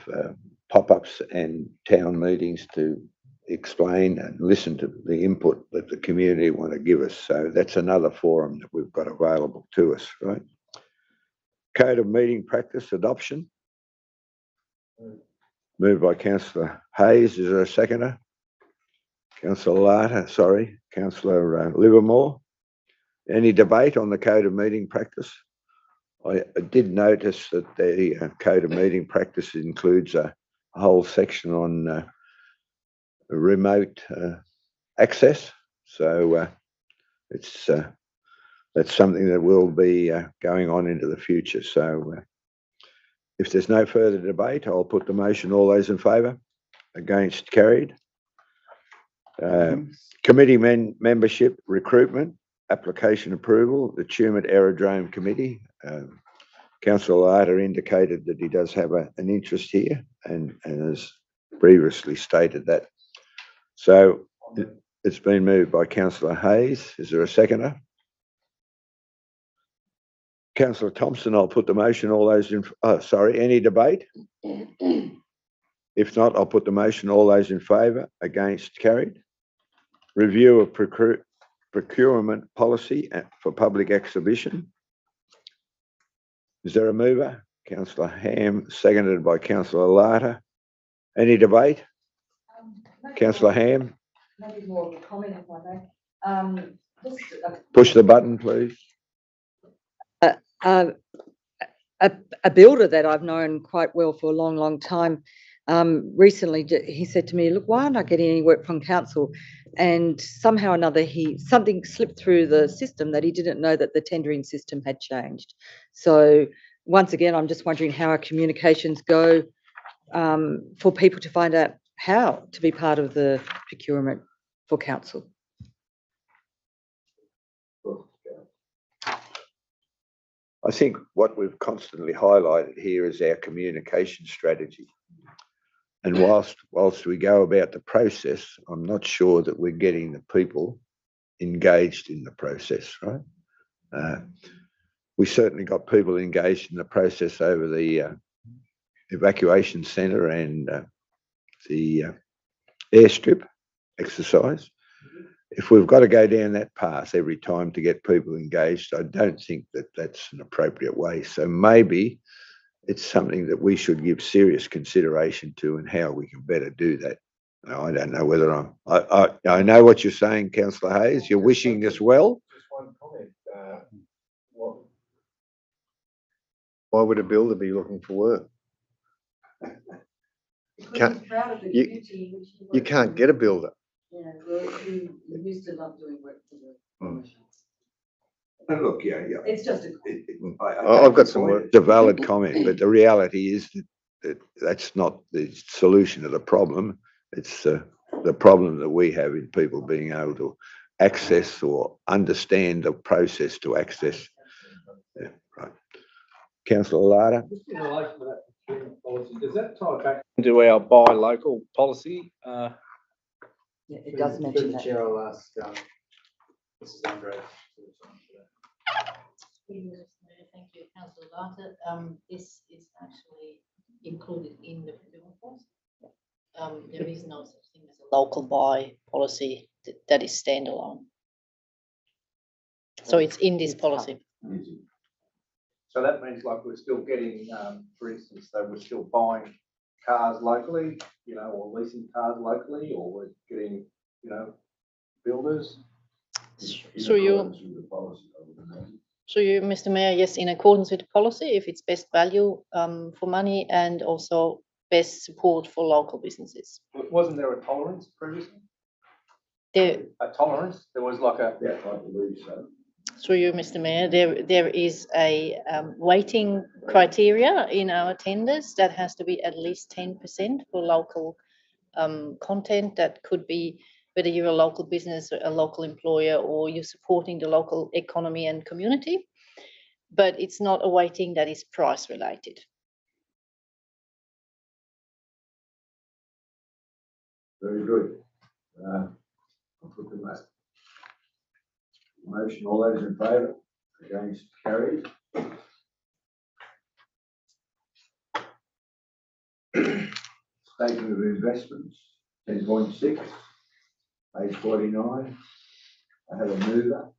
pop-ups and town meetings to explain and listen to the input that the community want to give us. So that's another forum that we've got available to us, right? Code of meeting practice adoption. Moved by Councillor Hayes. Is there a seconder? Councillor Larder, sorry. Councillor Livermore. Any debate on the code of meeting practice? I did notice that the code of meeting practice includes a whole section on remote access. So that's something that will be going on into the future. So if there's no further debate, I'll put the motion. All those in favour? Against, carried. Committee membership recruitment, application approval, the Procurement Aerodrome Committee. Councillor Larder indicated that he does have an interest here and has previously stated that. So it's been moved by Councillor Hayes. Is there a seconder? Councillor Thompson, I'll put the motion. All those in, any debate? If not, I'll put the motion. All those in favour? Against, carried. Review of procurement policy for public exhibition. Is there a mover? Councillor Ham, seconded by Councillor Larder. Any debate? Councillor Ham? Maybe more of a comment if I may. Push the button, please. a builder that I've known quite well for a long, long time, recently he said to me, look, why aren't I getting any work from council? And somehow or another, something slipped through the system that he didn't know that the tendering system had changed. So once again, I'm just wondering how our communications go for people to find out how to be part of the procurement for council. I think what we've constantly highlighted here is our communication strategy. And whilst we go about the process, I'm not sure that we're getting the people engaged in the process, right? We certainly got people engaged in the process over the evacuation centre and the airstrip exercise. If we've got to go down that path every time to get people engaged, I don't think that that's an appropriate way. So maybe it's something that we should give serious consideration to and how we can better do that. Now, I don't know whether I know what you're saying, Councillor Hayes. You're wishing us well. Just one comment. Why would a builder be looking for work? You can't get a builder. Yeah, well, he used to love doing work for the And look, yeah. It's just I've got some work. It's a valid comment, but the reality is that that's not the solution to the problem. It's the problem that we have in people being able to access or understand the process to access. Yeah, right. Councillor Lada. Just in relation to that procurement policy, does that tie back into our buy local policy? Yeah, it does mention Through the that. chair, I'll ask Mrs. Andre. Thank you, Councillor Larter. This is actually included in the procurement policy. There is no such thing as a local buy policy that is standalone. So it's in this policy. So that means like we're still getting, for instance, that we're still buying cars locally, or leasing cars locally, or we're getting, builders. So you, Mr. Mayor, yes, in accordance with the policy, if it's best value for money and also best support for local businesses. Wasn't there a tolerance previously? There, A tolerance? There was like a. Yeah, I believe so. through you, Mr. Mayor, there is a weighting criteria in our tenders that has to be at least 10% for local content. That could be whether you're a local business, a local employer, or you're supporting the local economy and community. But it's not a weighting that is price related. Very good. I'll put the motion. All those in favour? Against? Carried. Statement of investments, 10.6, page 49. I have a mover.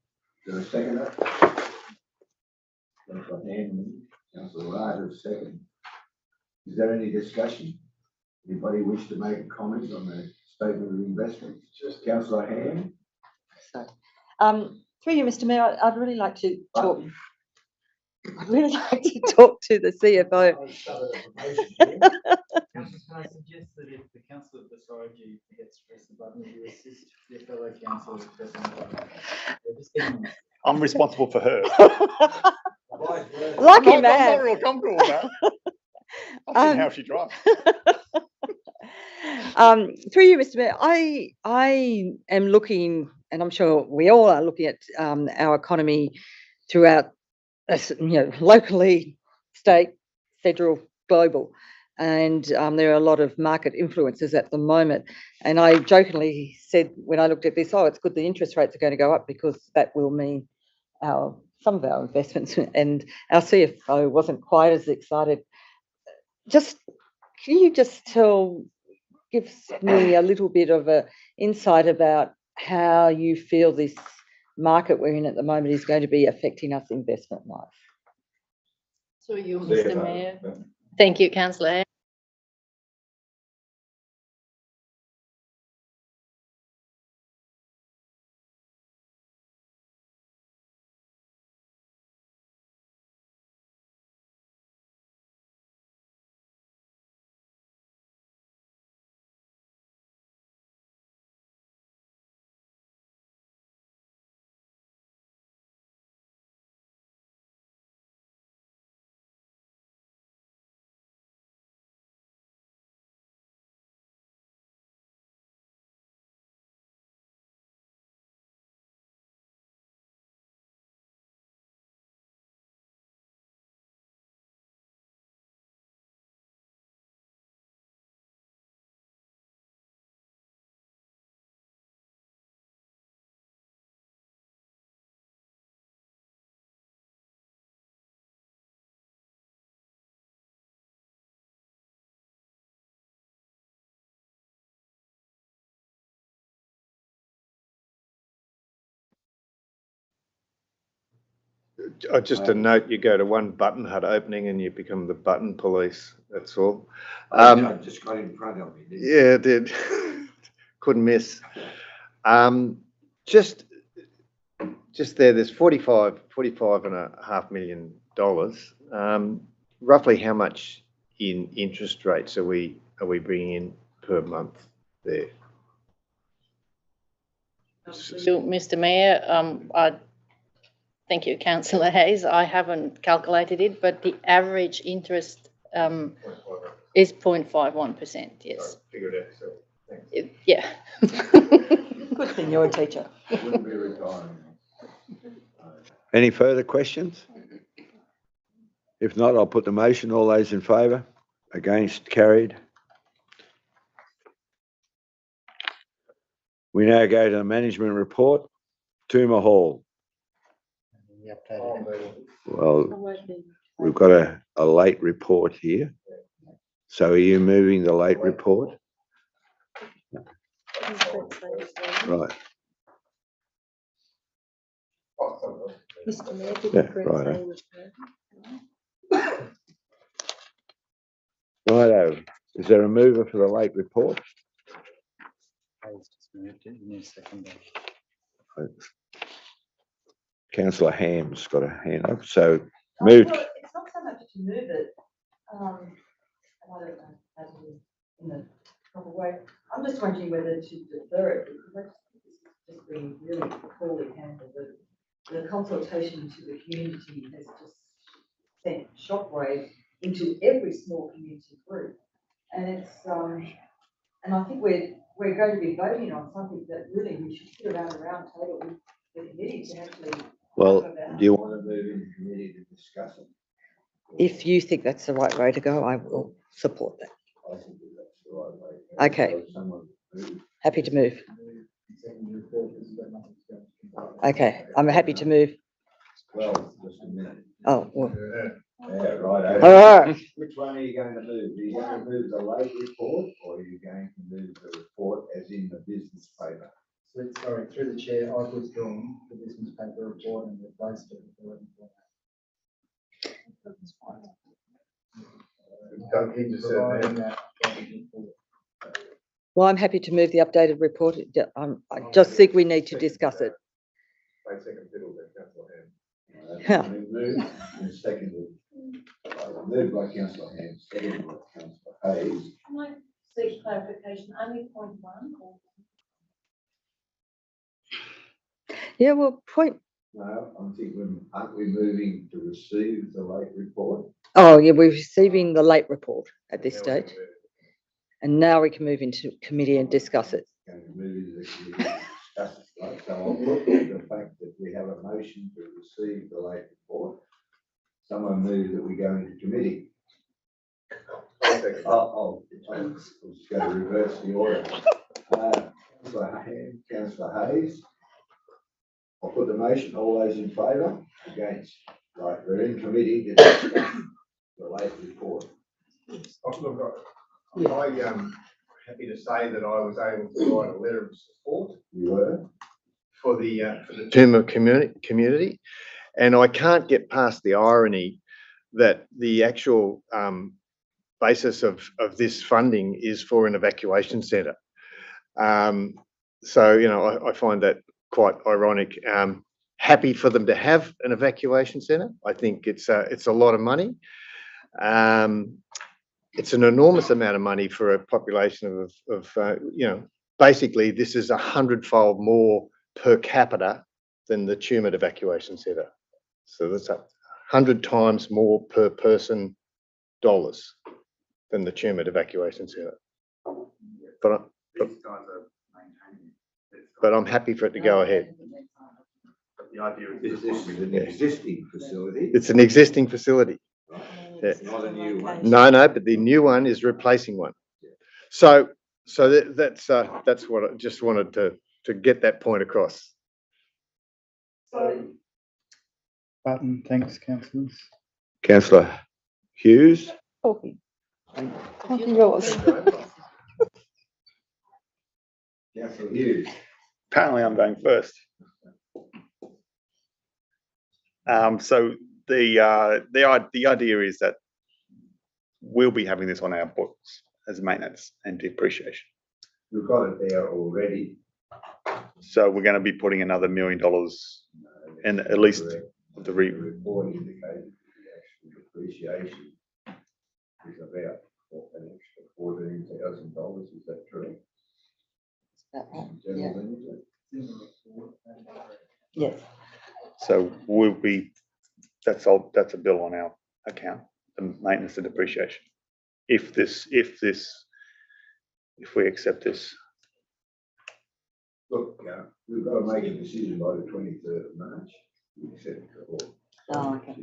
Is there a seconder? Councillor Handman, Councillor Ryder, second. Is there any discussion? Anybody wish to make a comment on the statement of investment? Just Councillor Hand. Sorry. Through you, Mr. Mayor, I'd really like to talk. I'd really like to talk to the CFO. Councillors, can I suggest that if the councillor beside you forgets to press the button, you assist your fellow councillors pressing the button? Just getting I'm responsible for her. Lucky I'm man. not real comfortable with that. I've seen how she drives. Through you, Mr. Mayor, I am looking, and I'm sure we all are looking at our economy throughout, locally, state, federal, global, and there are a lot of market influences at the moment. And I jokingly said when I looked at this, it's good the interest rates are going to go up because that will mean some of our investments. And our CFO wasn't quite as excited. Can you just give me a little bit of an insight about how you feel this market we're in at the moment is going to be affecting us investment-wise? So you, Mr. Mayor. Thank you, Councillor. Just a note, you go to one button hut opening and you become the button police, that's all. Just got in front of me. Yeah, it did. Couldn't miss. Just there, there's 45.5 million dollars. Roughly how much in interest rates are we bringing in per month there? So, Mr. Mayor, thank you, Councillor Hayes. I haven't calculated it, but the average interest is 0.51%. Yes. Figured it out. So thanks. Yeah. Good thing you're a teacher. Wouldn't be retiring. Any further questions? If not, I'll put the motion. All those in favour? Against? Carried. We now go to the management report. Toomer Hall. Well, we've got a late report here. So are you moving the late report? Right. Yeah, right. Righto. Is there a mover for the late report? Councillor Ham's got a hand up, so moved. Well, it's not so much to move it, and I don't know how to do it in a proper way. I'm just wondering whether to defer it, because I just think this has just been really poorly handled. The consultation to the community has just sent shockwaves into every small community group. And it's, and I think we're going to be voting on something that really we should sit around a round table with the committee to actually. Well, do you want to move in committee to discuss it? If you think that's the right way to go, I will support that. I think that's the right way. Okay. Someone move. Happy to move. Okay, I'm happy to move. Well, just a minute. Oh, well. Yeah, right. All right. Which one are you going to move? Are you going to move the late report, or are you going to move the report as in the business paper? So, sorry, through the chair, I've withdrawn the business paper report and replaced it with Well, I'm happy to move the updated report. I just think we need to discuss it. Yeah. Moved and seconded. Moved by Councillor Ham, seconded by Councillor Hayes. Can I seek clarification? Only point one or? Yeah, well, point. No, I think aren't we moving to receive the late report? Oh, yeah, we're receiving the late report at this stage. And now we can move into committee and discuss it. Going to move into the committee and discuss it, right? So I'll look at the fact that we have a motion to receive the late report. Someone move that we go into committee. I'll just go to reverse the order. Councillor Ham, Councillor Hayes. I'll put the motion. All those in favour? Against? Right, we're in committee to discuss the late report. I'm happy to say that I was able to write a letter of support. You were? For the Toomer community, and I can't get past the irony that the actual basis of this funding is for an evacuation centre. So, you know, I find that quite ironic. Happy for them to have an evacuation centre. I think it's a lot of money. It's an enormous amount of money for a population of you know, basically this is 100-fold more per capita than the Tumut evacuation centre. So that's 100 times more per person dollars than the Tumut evacuation centre. But I'm happy for it to go ahead. The idea is this is an existing facility. It's an existing facility. It's not a new one. No, but the new one is replacing one. So that's what I just wanted to get that point across. Button, thanks, councillors. Councillor Hughes. Yours. Councillor Hughes. Apparently I'm going first. So the idea is that we'll be having this on our books as maintenance and depreciation. We've got it there already. So we're going to be putting another $1 million in at least the The report indicated the actual depreciation is about an extra $14,000. Is that correct? Yeah. General manager? Yes. So that's a bill on our account, the maintenance and depreciation. If we accept this. Look, we've got to make a decision by the 23rd of March. We accept the Oh, okay.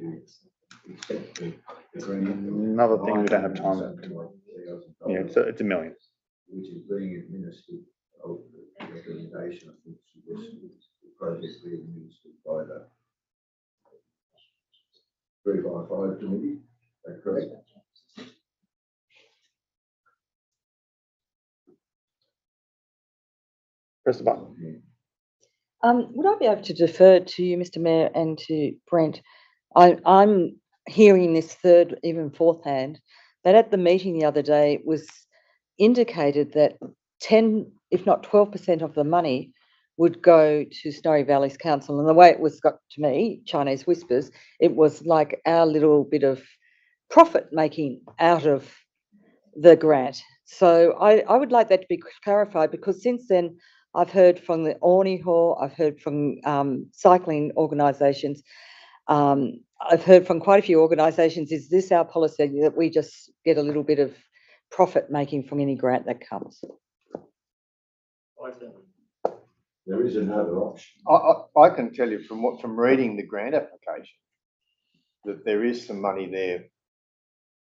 accept the agreement. Another thing we don't have time. Yeah, it's $1 million. Which is being administered of the recommendation, I think, suggested the project being administered by the 355 committee. Is that correct? Press the button. Would I be able to defer to you, Mr. Mayor, and to Brent? I'm hearing this third, even fourth hand, that at the meeting the other day it was indicated that 10, if not 12% of the money would go to Snowy Valleys Council. And the way it was got to me, Chinese whispers, it was like our little bit of profit making out of the grant. So I would like that to be clarified, because since then I've heard from the Orney Hall, I've heard from cycling organisations, I've heard from quite a few organisations, is this our policy that we just get a little bit of profit making from any grant that comes? There is another option. I can tell you from reading the grant application that there is some money there,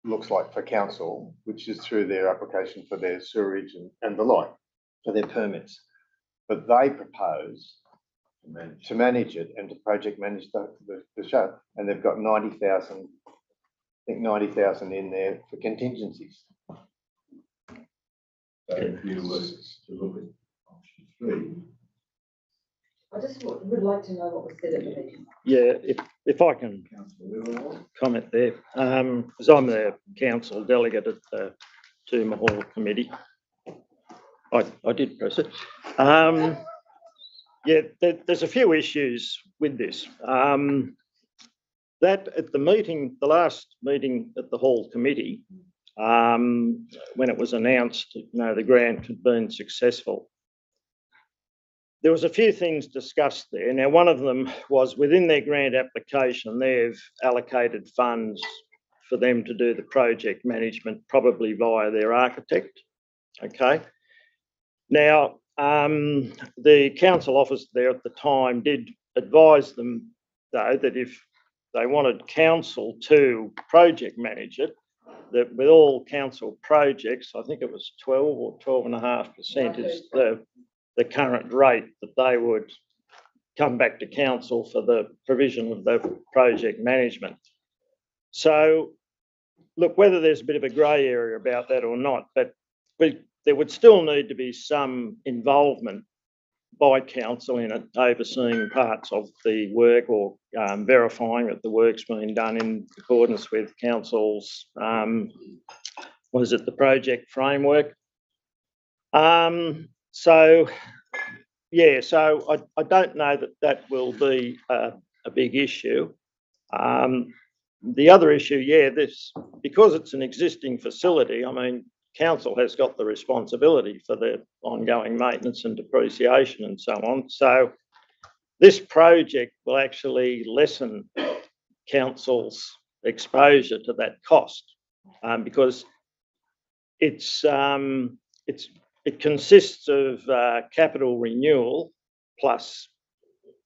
looks like, for council, which is through their application for their sewerage and the like, for their permits. But they propose to manage it and to project manage the show. And they've got 90,000, I think 90,000 in there for contingencies. So if you were to look at option 3. I just would like to know what was said at the meeting. Yeah, if I can comment there, because I'm the council delegate at the Mayoral committee. I did press it. Yeah, there's a few issues with this. That at the meeting, the last meeting at the Hall committee, when it was announced, the grant had been successful, there was a few things discussed there. Now, one of them was within their grant application, they've allocated funds for them to do the project management, probably via their architect. Okay. Now, the council officer there at the time did advise them, though, that if they wanted council to project manage it, that with all council projects, I think it was 12 or 12.5% is the current rate, that they would come back to council for the provision of the project management. So, look, whether there's a bit of a grey area about that or not, but there would still need to be some involvement by council in it, overseeing parts of the work, or verifying that the work's been done in accordance with council's, the project framework. So I don't know that will be a big issue. The other issue, because it's an existing facility, I mean, council has got the responsibility for the ongoing maintenance and depreciation and so on. So this project will actually lessen council's exposure to that cost, because it consists of capital renewal plus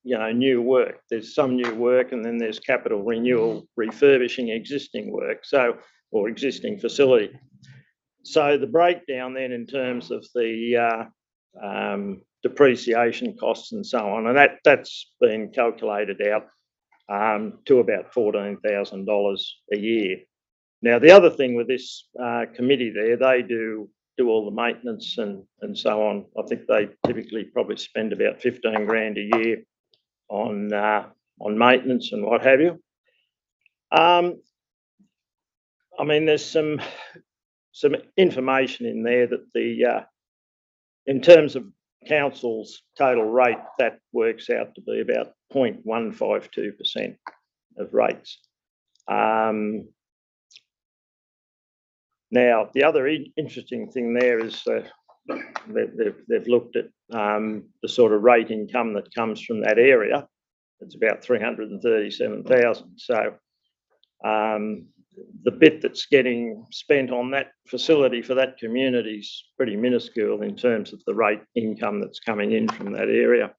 new work. There's some new work, and then there's capital renewal, refurbishing existing work, or existing facility. So the breakdown then in terms of the depreciation costs and so on, and that's been calculated out to about $14,000 a year. Now, the other thing with this committee there, they do all the maintenance and so on. I think they typically probably spend about 15 grand a year on maintenance and what have you. I mean, there's some information in there that in terms of council's total rate, that works out to be about 0.152% of rates. Now, the other interesting thing there is they've looked at the sort of rate income that comes from that area. It's about 337,000. So the bit that's getting spent on that facility for that community is pretty minuscule in terms of the rate income that's coming in from that area.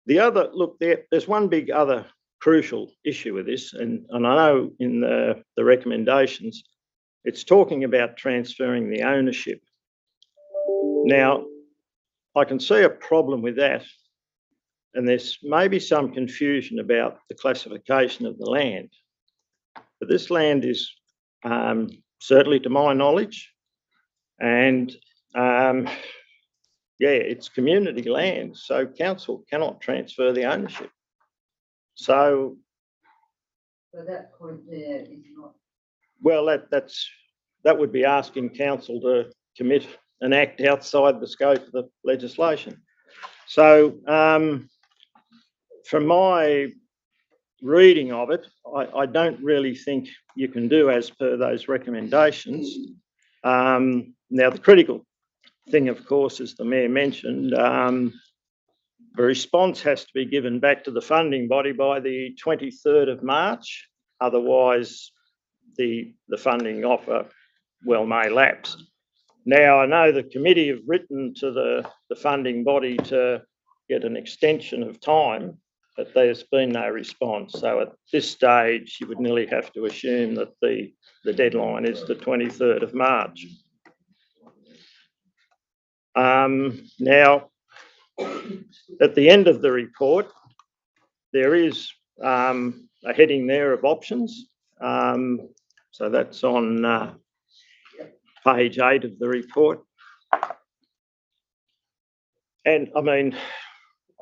The other, look, there's one big other crucial issue with this, and I know in the recommendations, it's talking about transferring the ownership. Now, I can see a problem with that, and there's maybe some confusion about the classification of the land. But this land is certainly to my knowledge, and yeah, it's community land, so council cannot transfer the ownership. So that point there is not. Well, that would be asking council to commit an act outside the scope of the legislation. So from my reading of it, I don't really think you can do as per those recommendations. Now, the critical thing, of course, as the Mayor mentioned, a response has to be given back to the funding body by the 23rd of March. Otherwise, the funding offer may lapse. Now, I know the committee have written to the funding body to get an extension of time, but there's been no response. So at this stage, you would nearly have to assume that the deadline is the 23rd of March. Now, at the end of the report, there is a heading there of options. So that's on page 8 of the report. And I mean,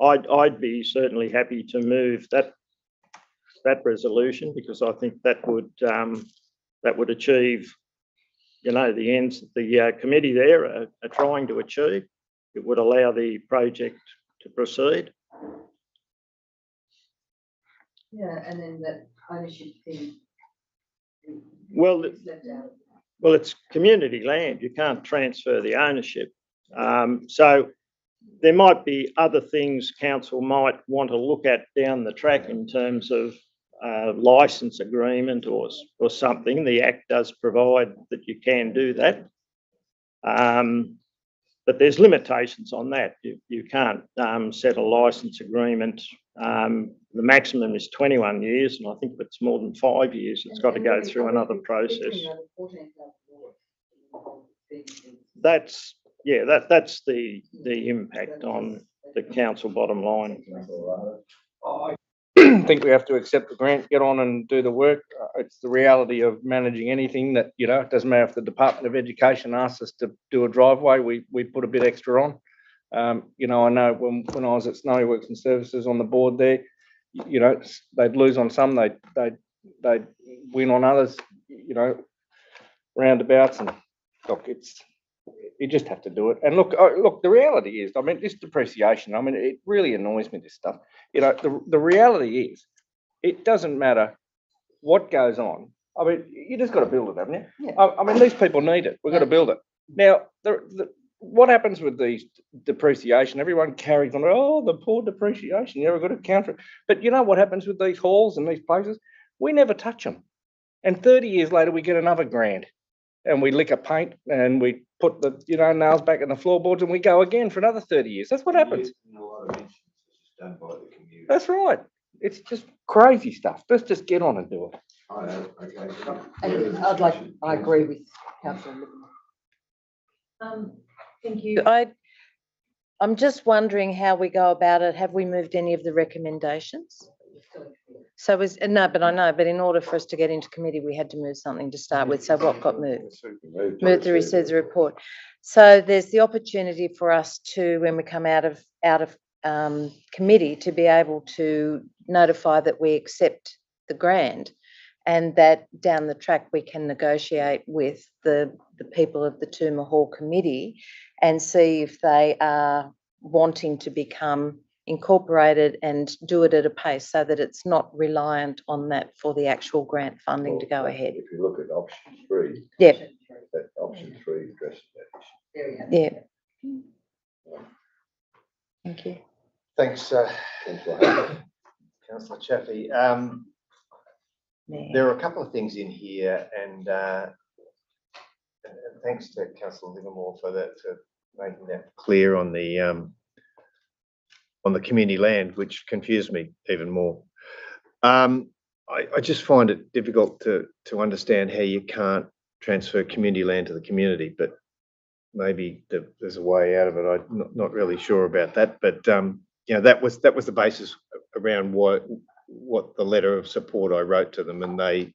I'd be certainly happy to move that resolution, because I think that would achieve, you know, the ends that the committee there are trying to achieve. It would allow the project to proceed. Yeah, and then that ownership thing. Well, it's community land. You can't transfer the ownership. So there might be other things council might want to look at down the track in terms of license agreement or something. The Act does provide that you can do that. But there's limitations on that. You can't set a license agreement. The maximum is 21 years, and I think if it's more than 5 years, it's got to go through another process. That's the impact on the council bottom line. I think we have to accept the grant, get on and do the work. It's the reality of managing anything that, you know, it doesn't matter if the Department of Education asks us to do a driveway, we put a bit extra on. You know, I know when I was at Snowy Works and Services on the board there, you know, they'd lose on some, they'd win on others, you know, roundabouts, and look, you just have to do it. And look, the reality is, I mean, this depreciation, I mean, it really annoys me, this stuff. You know, the reality is, it doesn't matter what goes on. I mean, you just got to build it, haven't you? Yeah. I mean, these people need it. We've got to build it. Now, what happens with these depreciation? Everyone carries on, oh, the poor depreciation, you never got to account for it. But you know what happens with these halls and these places? We never touch them. And 30 years later, we get another grant. And we lick a paint and we put the, you know, nails back in the floorboards, and we go again for another 30 years. That's what happens. Done by the community. That's right. It's just crazy stuff. Let's just get on and do it. I know, okay. And I agree with Councillor Livermore. Thank you. I'm just wondering how we go about it. Have we moved any of the recommendations? So but I know, but in order for us to get into committee, we had to move something to start with. So what got moved? Moved the research report. So there's the opportunity for us to, when we come out of committee to be able to notify that we accept the grant, and that down the track we can negotiate with the people of the Tooma Hall committee and see if they are wanting to become incorporated and do it at a pace so that it's not reliant on that for the actual grant funding to go ahead. If you look at option 3. Yeah. That option 3 addresses that issue. Yeah. Thank you. Thanks, Councillor Chaffey. There are a couple of things in here, and thanks to Councillor Livermore for making that clear on the community land, which confused me even more. I just find it difficult to understand how you can't transfer community land to the community, but maybe there's a way out of it. I'm not really sure about that, but that was the basis around what the letter of support I wrote to them, and they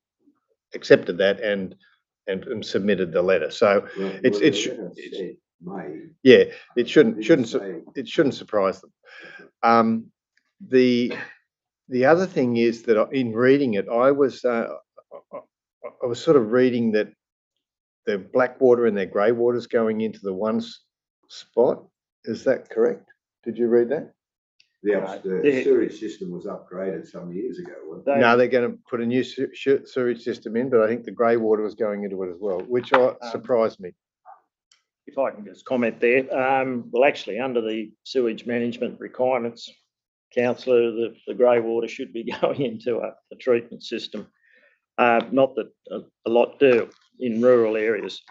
accepted that and submitted the letter. So it shouldn't surprise them. The other thing is that in reading it, I was sort of reading that the black water and their grey water is going into the one spot. Is that correct? Did you read that? The sewage system was upgraded some years ago, wasn't it? No, they're going to put a new sewage system in, but I think the grey water was going into it as well, which surprised me. If I can just comment there, well, actually, under the sewage management requirements, councillor, the grey water should be going into a treatment system. Not that a lot do in rural areas.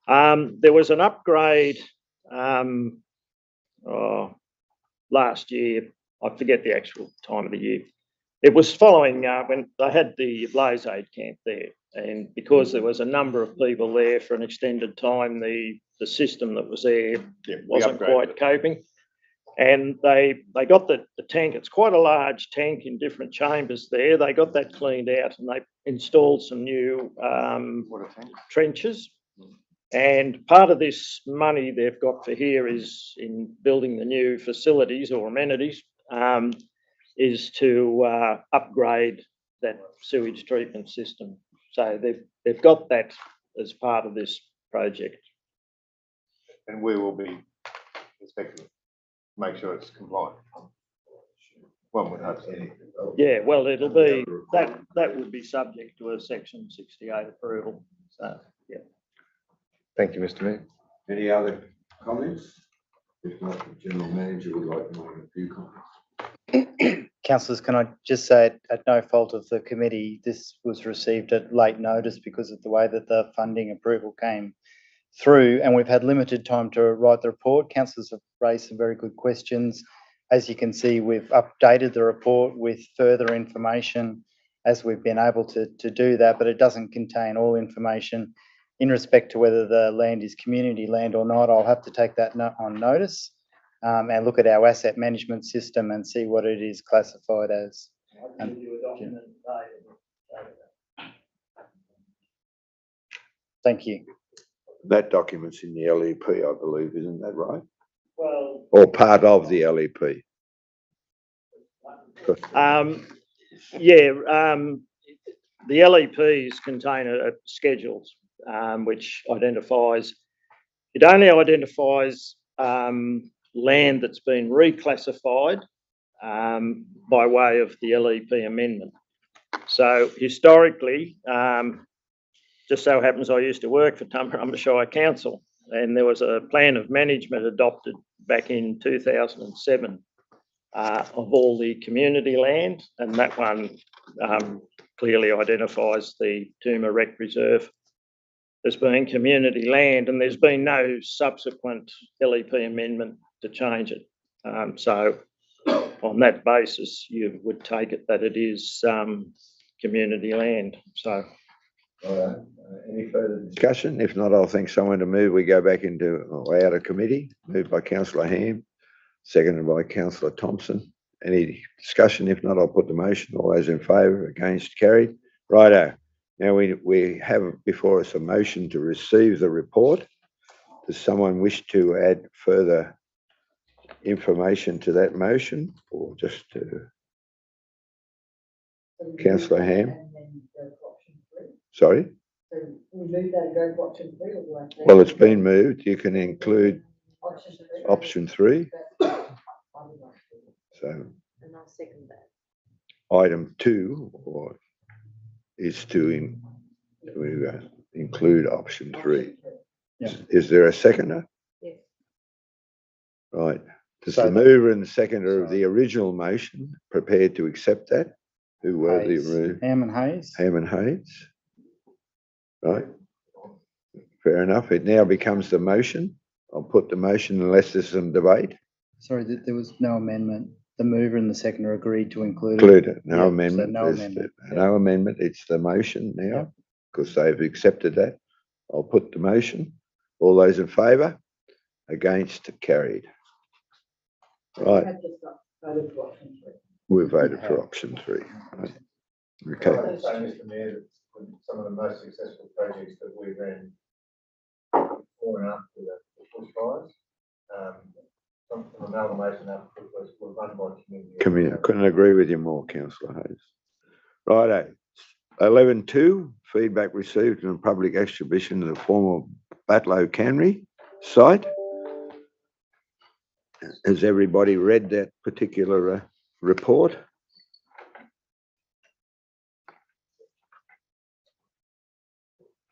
There was an upgrade last year. I forget the actual time of the year. It was following when they had the Blaze Aid camp there, and because there was a number of people there for an extended time, the system that was there wasn't quite coping. And they got the tank. It's quite a large tank in different chambers there. They got that cleaned out and they installed some new trenches. And part of this money they've got for here is in building the new facilities or amenities, is to upgrade that sewage treatment system. So they've got that as part of this project. And we will be inspecting it, make sure it's compliant. One would hope so. Yeah, well, it'll be that would be subject to a Section 68 approval. So yeah. Thank you, Mr. Mayor. Any other comments? If not, the General Manager would like to make a few comments. Councillors, can I just say at no fault of the committee, this was received at late notice because of the way that the funding approval came through, and we've had limited time to write the report. Councillors have raised some very good questions. As you can see, we've updated the report with further information as we've been able to do that, but it doesn't contain all information in respect to whether the land is community land or not. I'll have to take that on notice and look at our asset management system and see what it is classified as. Thank you. That document's in the LEP, I believe, isn't that right? Well, or part of the LEP? The LEPs contain schedules which identifies, it only identifies land that's been reclassified by way of the LEP amendment. So historically, just so happens I used to work for Tumbarumba Shire Council, and there was a plan of management adopted back in 2007 of all the community land, and that one clearly identifies the Tooma Rec Reserve as being community land, and there's been no subsequent LEP amendment to change it. So on that basis, you would take it that it is community land. So. Any further discussion? If not, I'll think someone to move. We go back into or out of committee. Moved by Councillor Ham, seconded by Councillor Thompson. Any discussion? If not, I'll put the motion. All those in favour, against, carried. Righto. Now we have before us a motion to receive the report. Does someone wish to add further information to that motion or just to Councillor Ham? Sorry? Well, it's been moved. You can include option 3. So item 2 is to include option 3. Yeah. Is there a seconder? Yes. Right. Does So the that- mover and the seconder of the original motion prepared to accept that? Who were the Hayes. Ham and Hayes. Ham and Hayes? Right. Fair enough. It now becomes the motion. I'll put the motion unless there's some debate. Sorry, there was no amendment. The mover and the seconder agreed to include it. Include it. No Yeah, so amendment. no There's amendment. no amendment. It's the motion now Yeah. because they've accepted that. I'll put the motion. All those in favour? Against? Carried. Right. We voted for option 3. Right. Okay. I would say, Mr Mayor, that some of the most successful projects that we ran before and after the bushfires, from amalgamation after were run by community. Couldn't agree with you more, Councillor Hayes. Righto. 11.2, feedback received from a public exhibition of the former Batlow cannery site. Has everybody read that particular report?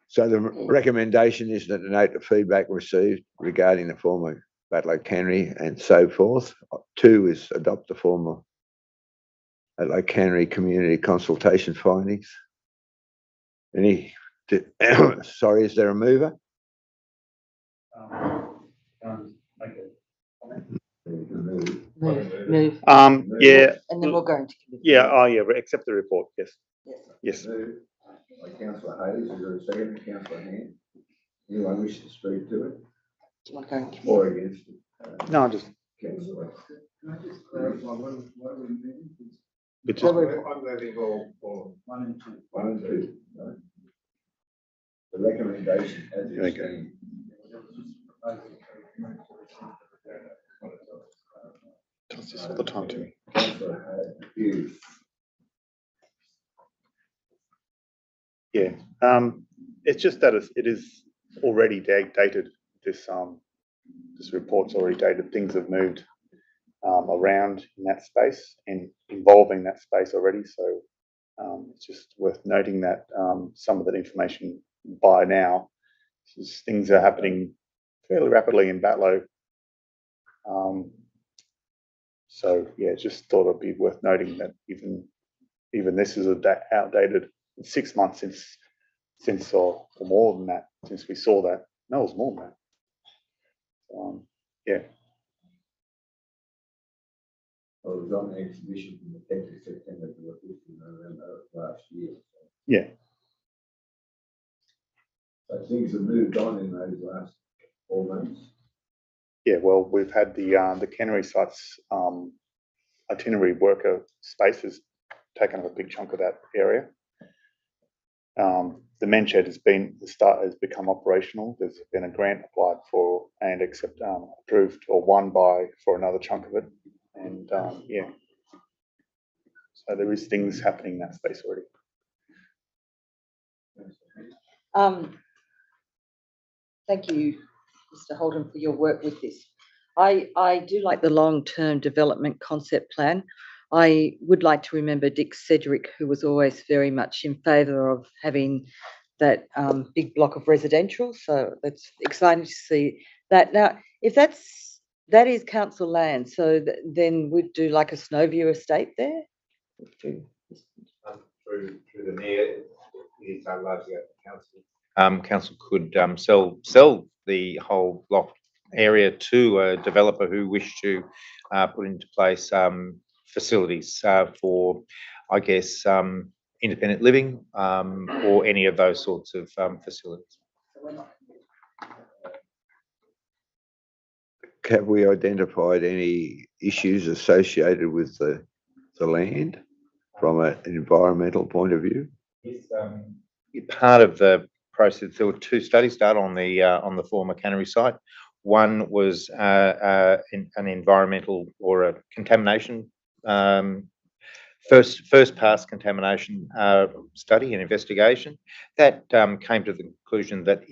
So the recommendation is that the note of feedback received regarding the former Batlow cannery and so forth. 2 is adopt the former Batlow cannery community consultation findings. Sorry, is there a mover? Move. Yeah. And then we'll go into committee. Yeah. Oh, yeah. Accept the report. Yes. Yes. By Councillor Hayes, is there a second? Councillor Hand? Anyone wish to speak to it? Do you want to go in committee? Or against it? No, just. Councillor. Can I just clarify what are we moving? It's So just we're- I'm moving all 1 and 2. 1 and 2. No? The recommendation as it's Okay. been. just the time to me. Councillor Hughes. Yeah. It's just that it is already dated. This report's already dated. Things have moved around in that space and involving that space already. So it's just worth noting that some of that information by now, things are happening fairly rapidly in Batlow. So yeah, just thought it'd be worth noting that even this is outdated. 6 months since or more than that, since we saw that. No, it was more than that. Yeah. I was on the exhibition from the 10th of September to the 5th of November last year. Yeah. So things have moved on in those last 4 months. Yeah, well, we've had the cannery sites itinerary worker spaces taken up a big chunk of that area. The men shed has become operational. There's been a grant applied for and approved or won by for another chunk of it, and yeah. So there is things happening in that space already. Thank you, Mr. Holden, for your work with this. I do like the long-term development concept plan. I would like to remember Dick Cedric, who was always very much in favour of having that big block of residential. So that's exciting to see that. Now, if that is council land, so then we'd do like a Snowview estate there. Through the mayor, it is largely up to council. Council could sell the whole block area to a developer who wished to put into place facilities for, I guess, independent living or any of those sorts of facilities. Have we identified any issues associated with the land from an environmental point of view? Yes, Part of the process, there were 2 studies done on the former cannery site. One was an environmental or a contamination, first pass contamination study and investigation that came to the conclusion that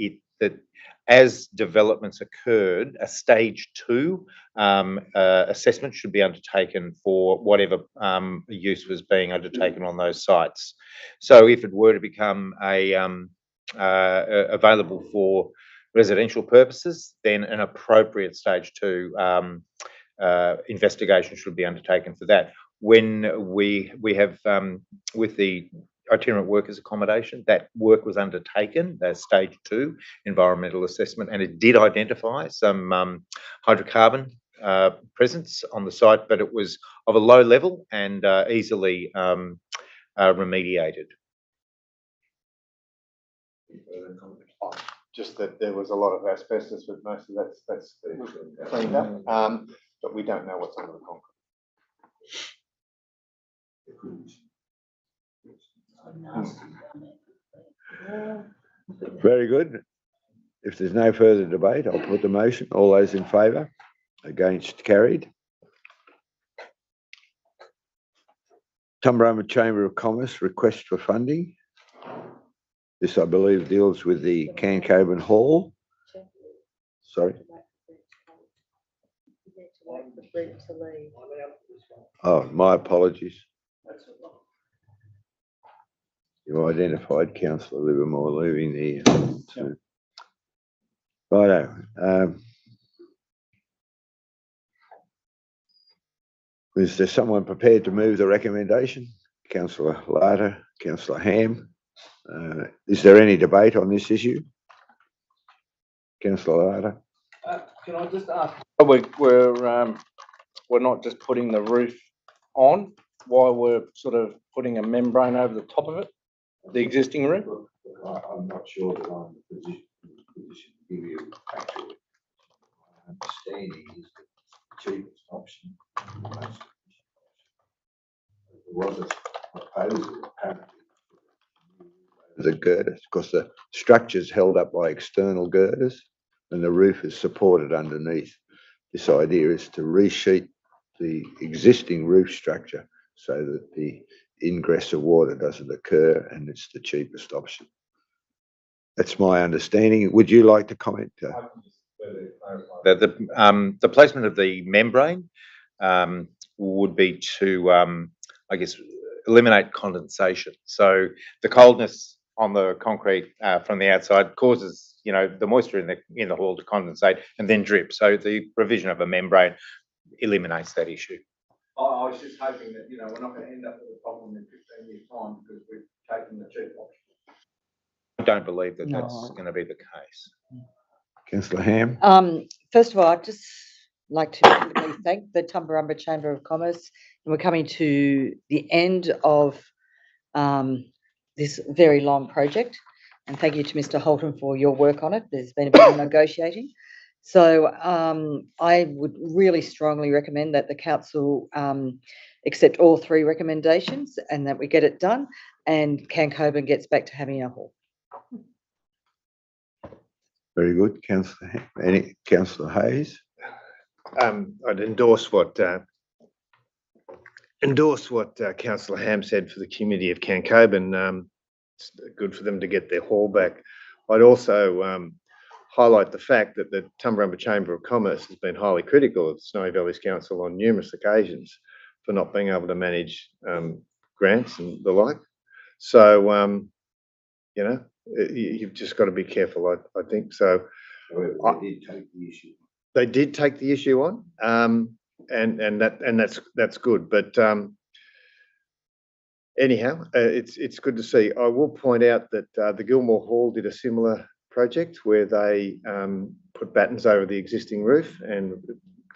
as developments occurred, a stage 2 assessment should be undertaken for whatever use was being undertaken on those sites. So if it were to become available for residential purposes, then an appropriate stage 2 investigation should be undertaken for that. When we have with the itinerant workers accommodation, that work was undertaken, that stage 2 environmental assessment, and it did identify some hydrocarbon presence on the site, but it was of a low level and easily remediated. Just that there was a lot of asbestos, but most of that's been cleaned up. But we don't know what's under the concrete. Very good. If there's no further debate, I'll put the motion. All those in favour? Against? Carried. Tumbarumba Chamber of Commerce request for funding. This, I believe, deals with the Cancoban Hall. Sorry. Oh, my apologies. You identified Councillor Livermore leaving the. Righto. Is there someone prepared to move the recommendation? Councillor Larter, Councillor Ham. Is there any debate on this issue? Councillor Larter. Can I just ask? We're not just putting the roof on, while we're sort of putting a membrane over the top of it, the existing roof? I'm not sure that I'm in the position to give you actually. My understanding is that the cheapest option, the most efficient option. There was a proposal apparently the girders, because the structure's held up by external girders and the roof is supported underneath. This idea is to resheet the existing roof structure so that the ingress of water doesn't occur, and it's the cheapest option. That's my understanding. Would you like to comment? The placement of the membrane would be to, I guess, eliminate condensation. So the coldness on the concrete from the outside causes, the moisture in the hall to condensate and then drip. So the provision of a membrane eliminates that issue. I was just hoping that, we're not going to end up with a problem in 15 years' time because we've taken the cheap option. I don't believe that that's going to be the case. Councillor Ham. First of all, I'd just like to publicly thank the Tumbarumba Chamber of Commerce, and we're coming to the end of this very long project. And thank you to Mr. Holton for your work on it. There's been a bit of negotiating. So I would really strongly recommend that the council accept all 3 recommendations and that we get it done and Cancoban gets back to having a hall. Very good. Councillor Hayes. I'd endorse what Councillor Ham said for the community of Cancoban. It's good for them to get their hall back. I'd also highlight the fact that the Tumbarumba Chamber of Commerce has been highly critical of Snowy Valleys Council on numerous occasions for not being able to manage grants and the like. So, you've just got to be careful, I think. So they did take the issue. They did take the issue on, and that's good. But anyhow, it's good to see. I will point out that the Gilmore Hall did a similar project where they put battens over the existing roof and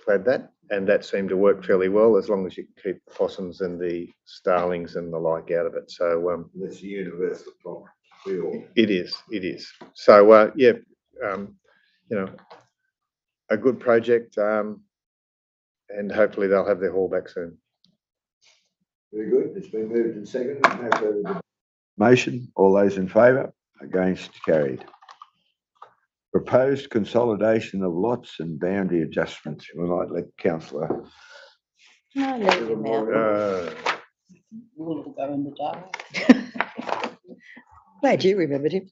clad that, and that seemed to work fairly well as long as you keep the possums and the starlings and the like out of it. So that's a universal problem. It is. So yeah, a good project, and hopefully they'll have their hall back soon. Very good. It's been moved and seconded. No further debate. Motion. All those in favour? Against? Carried. Proposed consolidation of lots and boundary adjustments. We might let councillor. Can I leave him out? Will go in the dark. Glad you remembered him.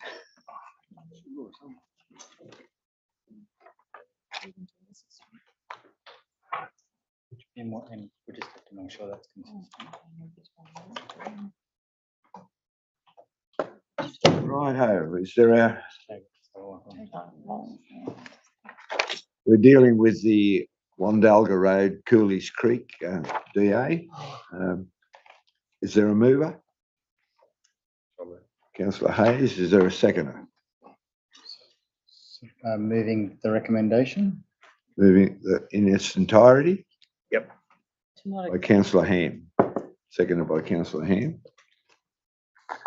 And we just have to make sure that's consistent. Righto, is there a, we're dealing with the Wandalga Road, Coolies Creek, DA. Is there a mover? Councillor Hayes, is there a seconder? Moving the recommendation. Moving in its entirety? Yep. By councillor Ham, seconded by councillor Ham.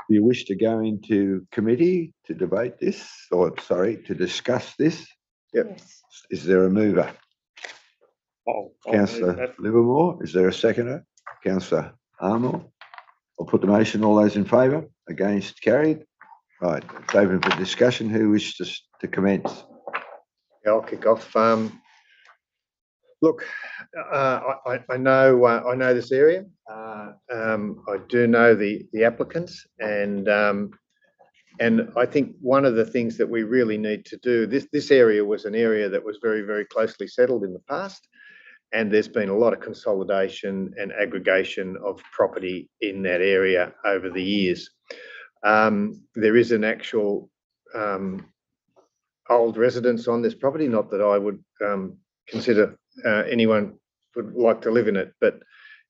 Do you wish to go into committee to debate this, or sorry, to discuss this? Yep. Yes. Is there a mover? I'll move Councillor that. Livermore, is there a seconder? Councillor Armour? I'll put the motion. All those in favour? Against? Carried? Right, it's open for discussion. Who wishes to commence? Yeah, I'll kick off. Look, I know this area. I do know the applicants, and I think one of the things that we really need to do, this area was an area that was very, very closely settled in the past, and there's been a lot of consolidation and aggregation of property in that area over the years. There is an actual old residence on this property, not that I would consider anyone would like to live in it, but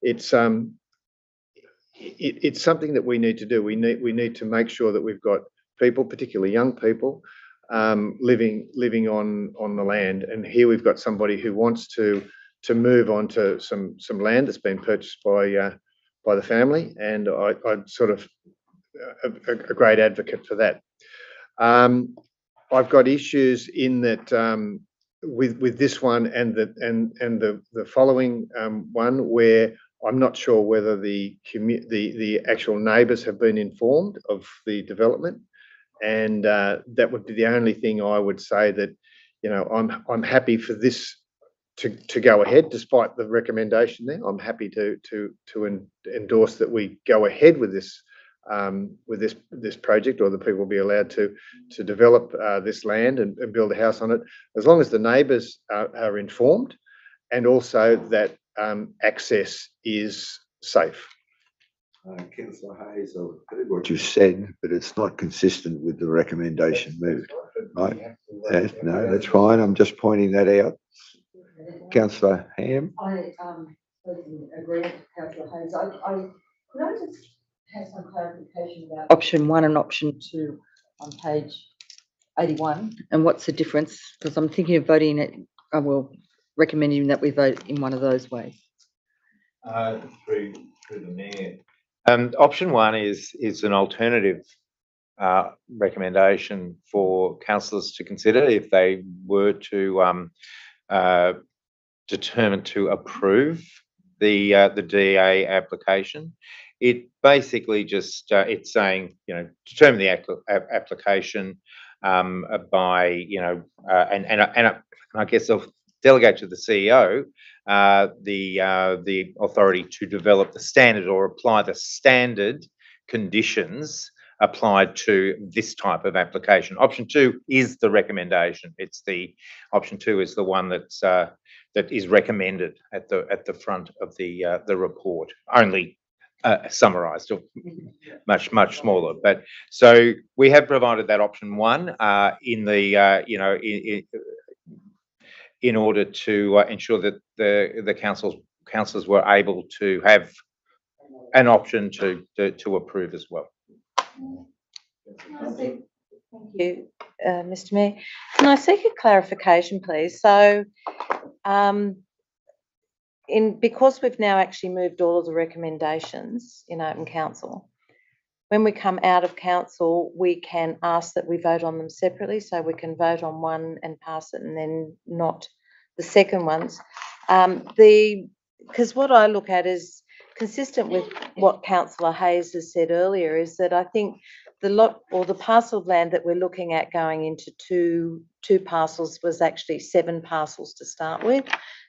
it's something that we need to do. We need to make sure that we've got people, particularly young people, living on the land. And here we've got somebody who wants to move on to some land that's been purchased by the family, and I'm sort of a great advocate for that. I've got issues in that with this one and the following one, where I'm not sure whether the actual neighbours have been informed of the development, and that would be the only thing I would say that, you know, I'm happy for this to go ahead despite the recommendation there. I'm happy to endorse that we go ahead with this project, or the people will be allowed to develop this land and build a house on it, as long as the neighbours are informed, and also that access is safe. Councillor Hayes, I've heard what you said, but it's not consistent with the recommendation moved. Right? No, that's fine. I'm just pointing that out. Councillor Ham. I agree with Councillor Hayes. Could I just have some clarification about option 1 and option 2 on page 81, and what's the difference? Because I'm thinking of voting it. I will recommending that we vote in one of those ways. Through the mayor. Option 1 is an alternative recommendation for councillors to consider if they were to determine to approve the DA application. It basically just it's saying, you know, determine the application by, you know, and I guess I'll delegate to the CEO the authority to develop the standard or apply the standard conditions applied to this type of application. Option 2 is the recommendation. Option 2 is the one that's that is recommended at the front of the report, only summarised, or much smaller. But so we have provided that option 1 in the you know, in order to ensure that the councillors were able to have an option to approve as well. Thank you, Mr. Mayor. Can I seek a clarification, please? So, because we've now actually moved all of the recommendations in open council, when we come out of council, we can ask that we vote on them separately, so we can vote on one and pass it, and then not the second ones. Because what I look at is consistent with what Councillor Hayes has said earlier, is that I think the lot or the parcel of land that we're looking at going into two parcels was actually 7 parcels to start with.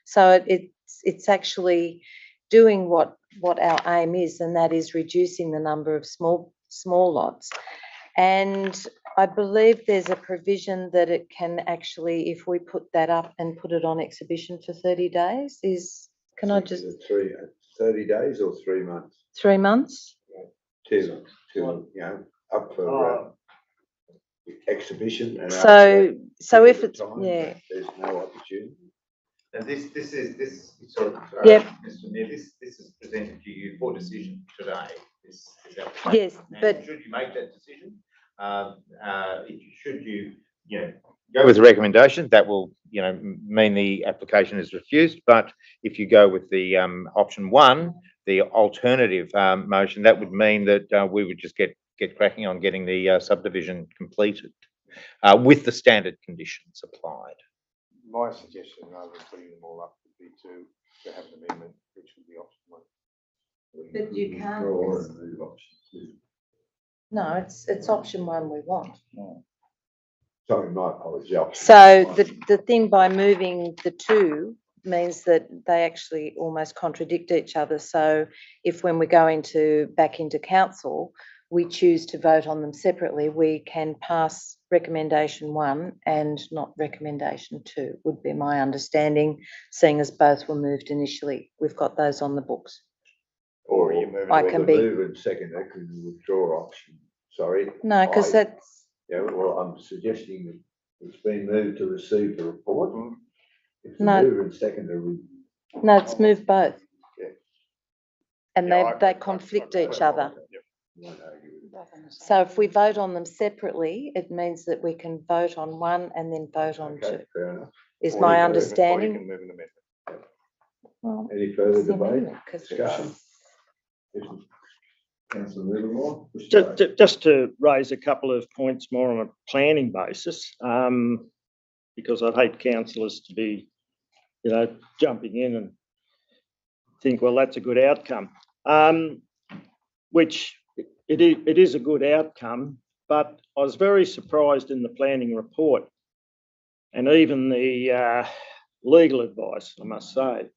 So it's actually doing what our aim is, and that is reducing the number of small lots. And I believe there's a provision that it can actually, if we put that up and put it on exhibition for 30 days, can I just... 30 days or 3 months? 3 months? Two, up for exhibition. And So if it's, time, yeah. There's no opportunity. And this sort of, Yep. Mr. Mayor, this is presented to you for decision today. This application. Yes, And but should you make that decision, should you go with the recommendation, that will mean the application is refused. But if you go with the option 1, the alternative motion, that would mean that we would just get cracking on getting the subdivision completed with the standard conditions applied. My suggestion, rather than putting them all up, would be to have an amendment, which would be option 1. But you can't. Withdraw and move option 2. No, it's option 1 we want. Sorry, my apology. So the thing by moving the 2 means that they actually almost contradict each other. So if when we go back into council, we choose to vote on them separately, we can pass recommendation 1 and not recommendation 2, would be my understanding, seeing as both were moved initially. We've got those on the books. Or you move I can be. Move and second, that could withdraw option. Sorry. No, because that's. Yeah, well, I'm suggesting that it's been moved to receive the report. If the No. mover and seconder No, it's moved both. Yeah. And they conflict each other. won't argue with it. So if we vote on them separately, it means that we can vote on 1 and then vote on 2. Okay, fair enough. Is Or my you can move it- or you understanding. can move an amendment. Well, Any further it's the debate? amendment, 'cause Discussion? Councillor Livermore? Just to raise a couple of points more on a planning basis, because I'd hate councillors to be, jumping in and think, well, that's a good outcome. Which it is a good outcome, but I was very surprised in the planning report and even the legal advice, I must say.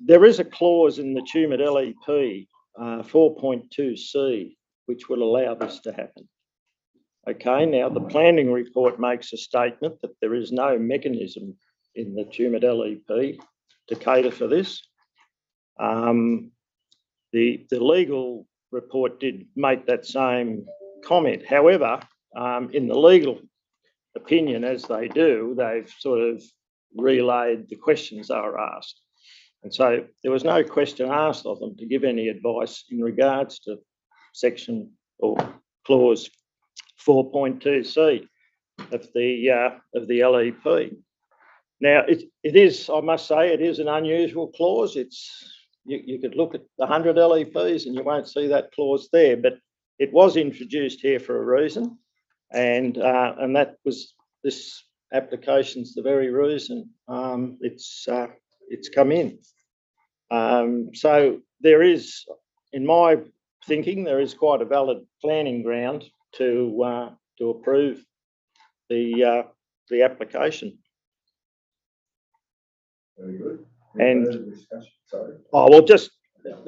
There is a clause in the Tumut LEP 4.2C, which will allow this to happen. Okay, now the planning report makes a statement that there is no mechanism in the Tumut LEP to cater for this. The legal report did make that same comment. However, in the legal opinion, as they do, they've sort of relayed the questions they were asked. And so there was no question asked of them to give any advice in regards to section or clause 4.2C of the LEP. Now, it is, I must say, it is an unusual clause. You could look at the 100 LEPs and you won't see that clause there, but it was introduced here for a reason, and that was this application's the very reason it's come in. So there is, in my thinking, there is quite a valid planning ground to approve the application. Very good. And- Further discussion? Sorry. Oh, well, just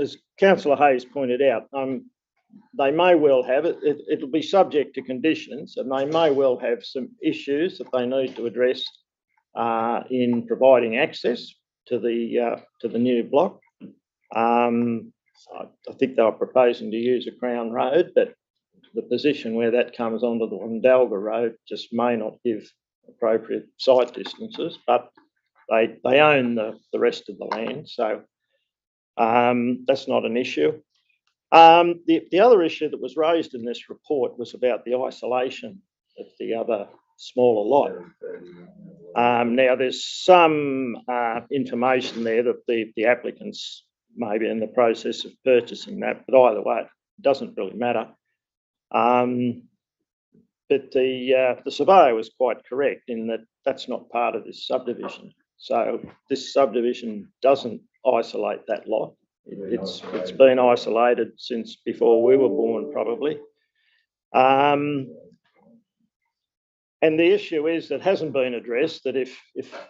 as Councillor Hayes pointed out, they may well have it. It'll be subject to conditions, and they may well have some issues that they need to address in providing access to the new block. I think they were proposing to use a Crown Road, but the position where that comes onto the Wandalga Road just may not give appropriate site distances, but they own the rest of the land, so that's not an issue. The other issue that was raised in this report was about the isolation of the other smaller lot. Now, there's some information there that the applicants may be in the process of purchasing that, but either way, it doesn't really matter. But the surveyor was quite correct in that that's not part of this subdivision. So this subdivision doesn't isolate that lot. It's been isolated since before we were born, probably. And the issue is, that hasn't been addressed, that if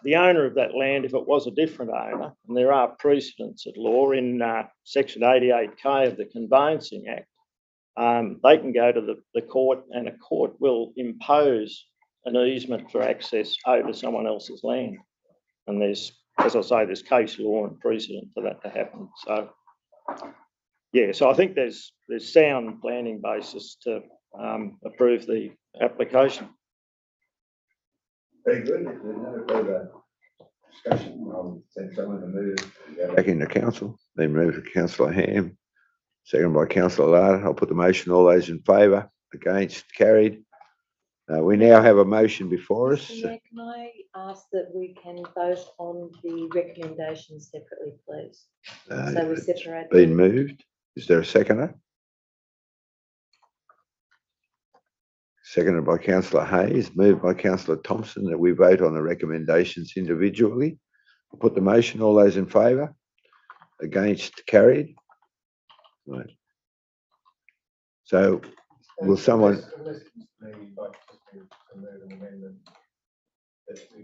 the owner of that land, if it was a different owner, and there are precedents at law in section 88K of the Conveyancing Act, they can go to the court, and a court will impose an easement for access over someone else's land. And there's, as I say, there's case law and precedent for that to happen. So, yeah, so I think there's sound planning basis to approve the application. Very good. If there's no further discussion, I'll send someone to move back into council. Then move to Councillor Ham, second by Councillor Larda. I'll put the motion. All those in favour? Against? Carried. We now have a motion before us. Mr. Mayor, can I ask that we can vote on the recommendations separately, please? So we separate. Been moved. Is there a seconder? Seconded by Councillor Hayes, moved by Councillor Thompson, that we vote on the recommendations individually. I'll put the motion. All those in favour? Against? Carried. Right. So will someone?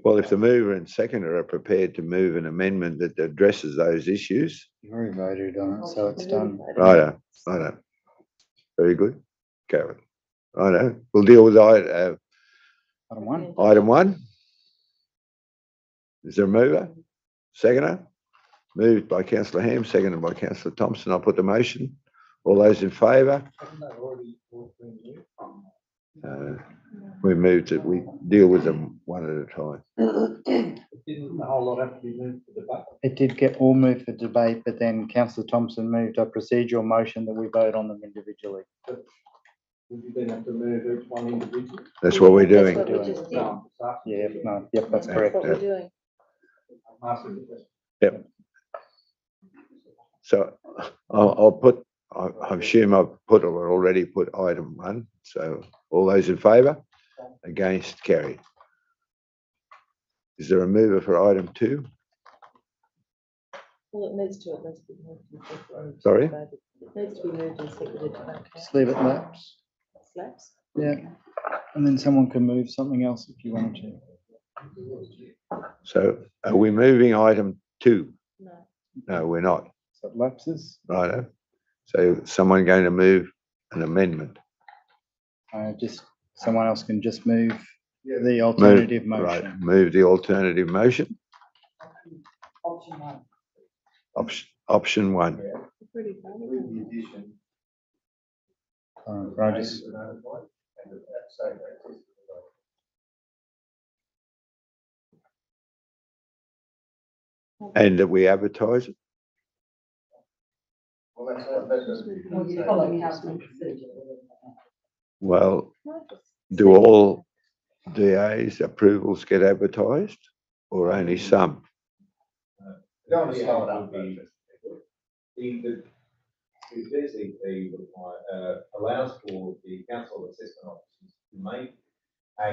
Well, if the mover and seconder are prepared to move an amendment that addresses those issues. You've already voted on it, so it's done. Righto. Very good. Go. Righto. We'll deal with Item one. item one. Is there a mover? Seconder? Moved by Councillor Ham, seconded by Councillor Thompson. I'll put the motion. All those in favour? We moved it. We deal with them one at a time. Didn't the whole lot have to be moved for debate? It did get all moved for debate, but then Councillor Thompson moved a procedural motion that we vote on them individually. Would you then have to move each one individually? That's what we're doing. That's what we just did. Yeah, no, yep, that's That's correct. what we're doing. Yep. So I'll put, I assume I've put or already put item one. So all those in favour? Against? Carried. Is there a mover for item two? Well, it needs to be moved and seconded. Sorry? It needs to be moved and seconded. Just leave it lapse. Slaps? Yeah. And then someone can move something else if you wanted to. So are we moving item two? No. No, we're not. So it lapses. Righto. So someone going to move an amendment? Just someone else can just move the alternative motion. Right, move the alternative motion. Option one. Option one. I just, And that we advertise it? Well, do all DA's approvals get advertised or only some? The DCP allows for the council assessment officers to make a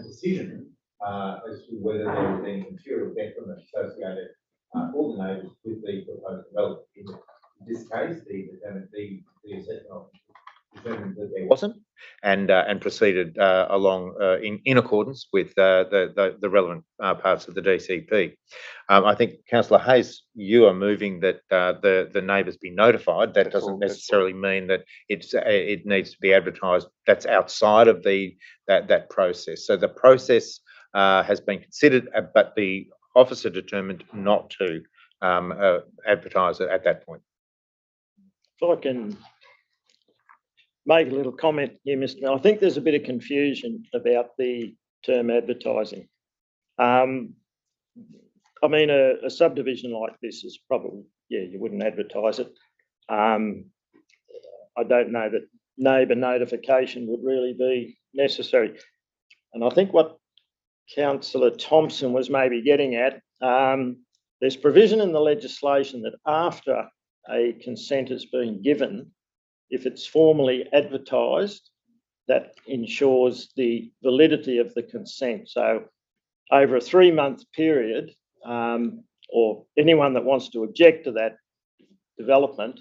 decision as to whether there is any material detriment associated for the neighbours with the proposed development. In this case, the assessment officer determined that there wasn't, and proceeded along in accordance with the relevant parts of the DCP. I think Councillor Hayes, you are moving that the neighbours be notified. That doesn't necessarily mean that it needs to be advertised. That's outside of that process. So the process has been considered, but the officer determined not to advertise it at that point. If I can make a little comment here, Mr. Mayor. I think there's a bit of confusion about the term advertising. I mean, a subdivision like this is probably, yeah, you wouldn't advertise it. I don't know that neighbour notification would really be necessary. And I think what Councillor Thompson was maybe getting at, there's provision in the legislation that after a consent has been given, if it's formally advertised, that ensures the validity of the consent. So over a 3-month period, or anyone that wants to object to that development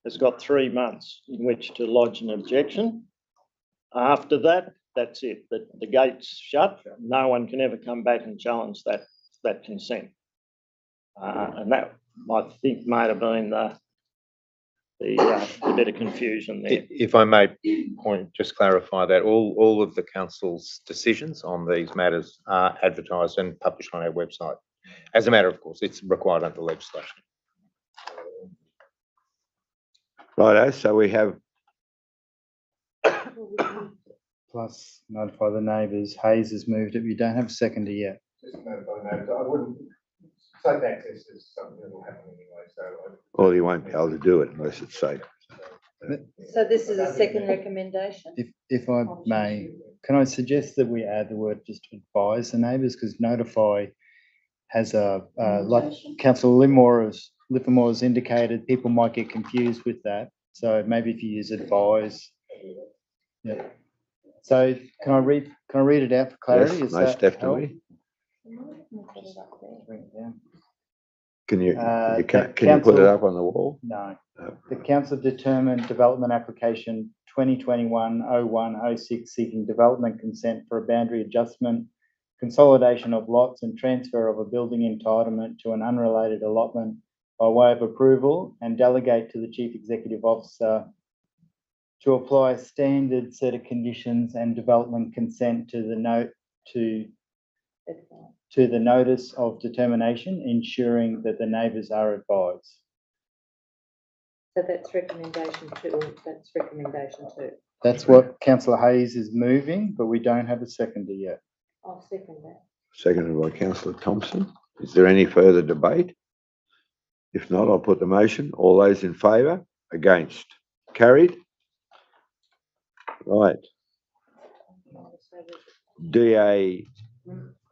has got 3 months in which to lodge an objection. After that, that's it. The gate's shut. No one can ever come back and challenge that consent. And that, I think, might have been the bit of confusion there. If I may just clarify that all of the council's decisions on these matters are advertised and published on our website. As a matter of course, it's required under legislation. Righto, so we have, Plus notify the neighbours. Hayes has moved it. We don't have a seconder yet. Just notify the neighbours. I wouldn't, safe access is something that will happen anyway, so. or you won't be able to do it unless it's safe. So this is a second recommendation? If I may, can I suggest that we add the word just to advise the neighbours, because notify has like Councillor Livermore has indicated, people might get confused with that. So maybe if you use advise. Yeah. So can I read it out for clarity? Yes, Is most that definitely. help? Can you The put it council- up on the wall? No. No. The council determined development application 2021-01-06 seeking development consent for a boundary adjustment, consolidation of lots and transfer of a building entitlement to an unrelated allotment by way of approval, and delegate to the Chief Executive Officer to apply a standard set of conditions and development consent to the notice of determination, ensuring that the neighbours are advised. So that's recommendation 2. That's recommendation 2. That's what Councillor Hayes is moving, but we don't have a seconder yet. I'll second that. Seconded by Councillor Thompson. Is there any further debate? If not, I'll put the motion. All those in favour? Against? Carried? Right. DA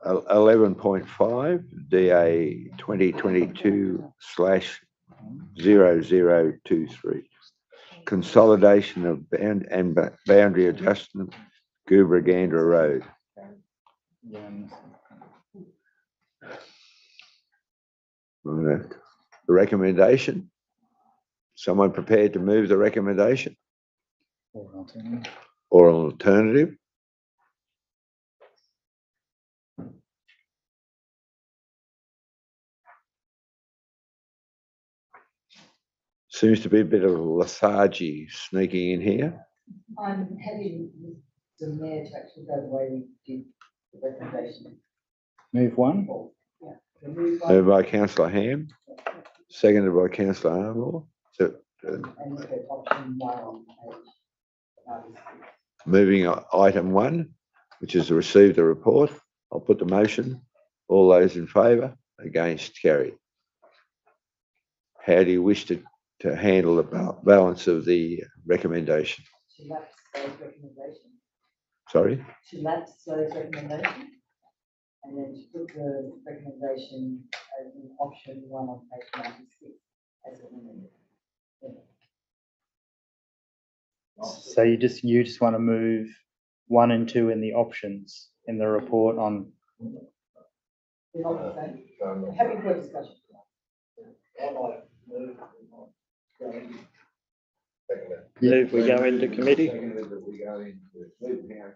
11.5, DA 2022/0023. Consolidation of boundary adjustment, Goobragandra Road. Right. The recommendation. Someone prepared to move the recommendation or an alternative? Seems to be a bit of lethargy sneaking in here. I'm happy with the mayor to actually go the way we did the recommendation. Move one. Yeah. Moved by Councillor Ham, seconded by Councillor Armour. So, And look at option 1 on page 96. moving item 1, which is to receive the report. I'll put the motion. All those in favour? Against? Carried. How do you wish to handle the balance of the recommendation? To lapse those recommendations. Sorry? To lapse those recommendations. And then to put the recommendation as in option 1 on page 96 as amended. So you just want to move 1 and 2 in the options in the report on. Happy for discussion. Move we go into committee. Seconded that we go into,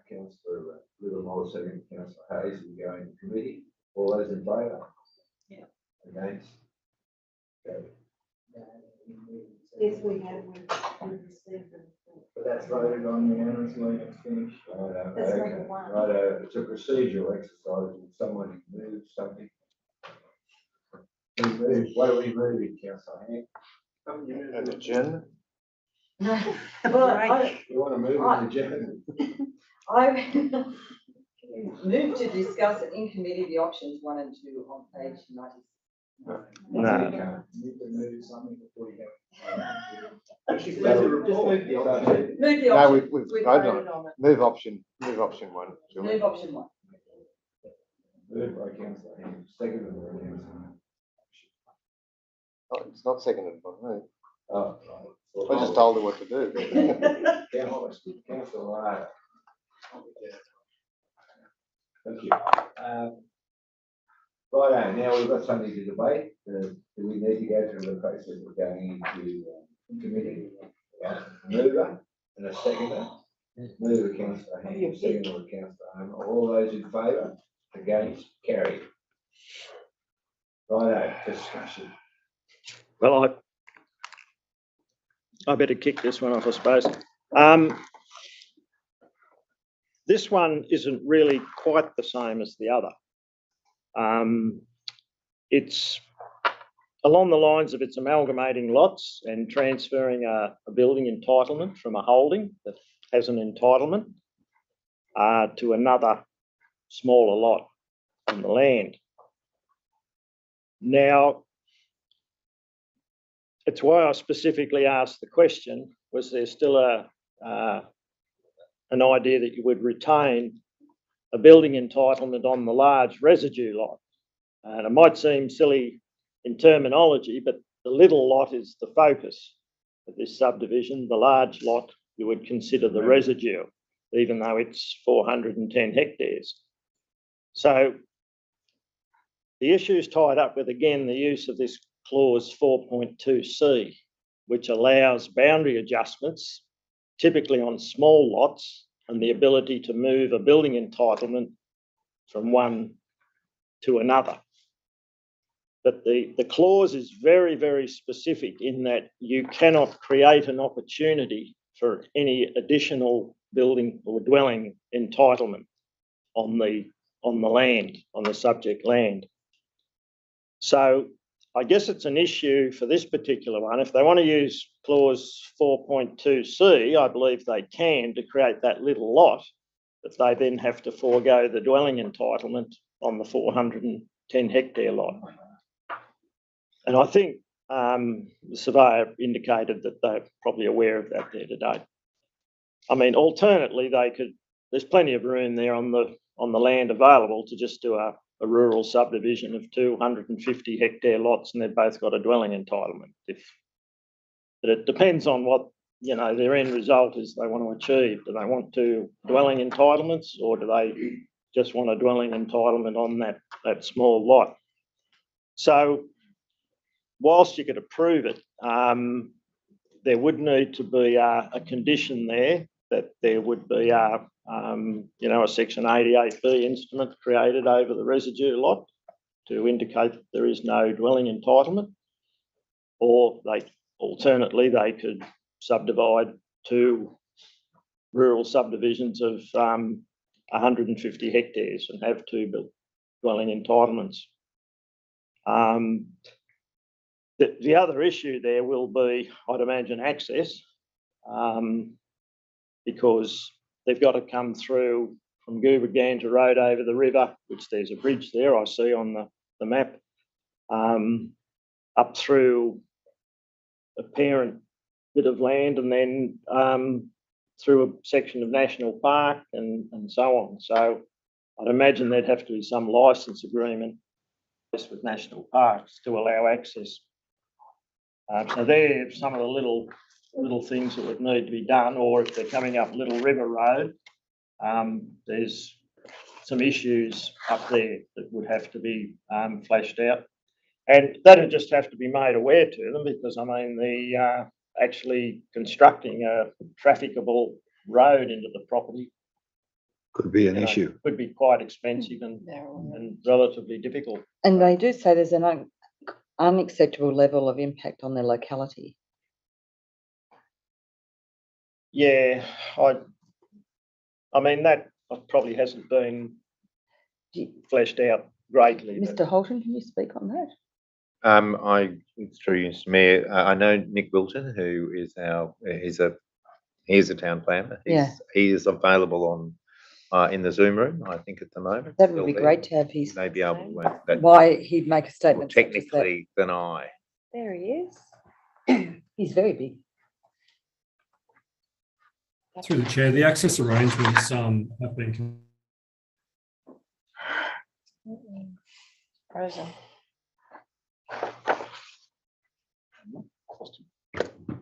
Councillor Livermore, second Councillor Hayes, we go into committee. All those in favour? Yeah. Against? Carried. Yes, we have, we've received them. But that's voted on unanimously and finished. That's number 1. Right, it's a procedural exercise. Will someone move something? What are we moving, Councillor Ham? An adjournment? No, well, You want to move an adjournment? I move to discuss in committee the options 1 and 2 on page 96. No. You need to move something before you go. Actually, move the report. Move the No, option. we've We've voted voted on on it. Move option 1. Move option 1. Moved by Councillor Ham, seconded by Councillor. Oh, it's not seconded by me. Oh, I just told her what to do. Councillor Ryder. Thank you. Righto, now we've got something to debate. Do we need to go through the process of going into committee? Yeah. Mover and a seconder. Mover, councillor Ham, seconder, councillor Homer. All those in favour? Against? Carried. Righto, discussion. Well, I better kick this one off, I suppose. This one isn't really quite the same as the other. It's along the lines of it's amalgamating lots and transferring a building entitlement from a holding that has an entitlement to another smaller lot on the land. Now, it's why I specifically asked the question, was there still an idea that you would retain a building entitlement on the large residue lot? And it might seem silly in terminology, but the little lot is the focus of this subdivision. The large lot you would consider the residue, even though it's 410 hectares. So the issue's tied up with, again, the use of this clause 4.2C, which allows boundary adjustments, typically on small lots, and the ability to move a building entitlement from one to another. But the clause is very, very specific in that you cannot create an opportunity for any additional building or dwelling entitlement on the land, on the subject land. So I guess it's an issue for this particular one. If they want to use clause 4.2C, I believe they can, to create that little lot, but they then have to forego the dwelling entitlement on the 410 hectare lot. And I think the surveyor indicated that they're probably aware of that there today. I mean, alternately, there's plenty of room there on the land available to just do a rural subdivision of 250 hectare lots, and they've both got a dwelling entitlement. But it depends on what, their end result is they want to achieve. Do they want two dwelling entitlements, or do they just want a dwelling entitlement on that small lot? So whilst you could approve it, there would need to be a condition there that there would be a Section 88B instrument created over the residue lot to indicate that there is no dwelling entitlement, or alternately they could subdivide two rural subdivisions of 150 hectares and have two dwelling entitlements. The other issue there will be, I'd imagine, access, because they've got to come through from Goobaganta Road over the river, which there's a bridge there I see on the map, up through a parent bit of land, and then through a section of National Park and so on. So I'd imagine there'd have to be some licence agreement with National Parks to allow access. So they're some of the little things that would need to be done, or if they're coming up Little River Road, there's some issues up there that would have to be fleshed out. And that'd just have to be made aware to them, because, I mean, the actually constructing a trafficable road into the property Could be an issue. could be quite expensive and relatively difficult. And they do say there's an unacceptable level of impact on their locality. Yeah, I mean, that probably hasn't been fleshed out greatly. Mr. Holton, can you speak on that? Through you, Mr. Mayor, I know Nick Wilton, who is he's a town planner. He is available in the Zoom room, I think, at the moment. That would be great to have his. May be able to make that. Why he'd make a statement such as that. Technically than I. There he is. He's very big. Through the chair, the access arrangements have been. Frozen.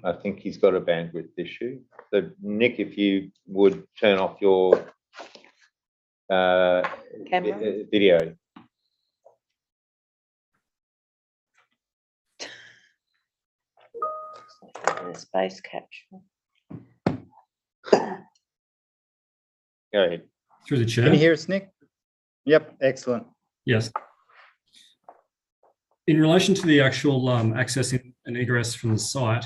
I think he's got a bandwidth issue. So Nick, if you would turn off your Camera? Video. the space capture. Go ahead. Through the Can chair. you hear us, Nick? Yep, excellent. Yes. In relation to the actual access and egress from the site,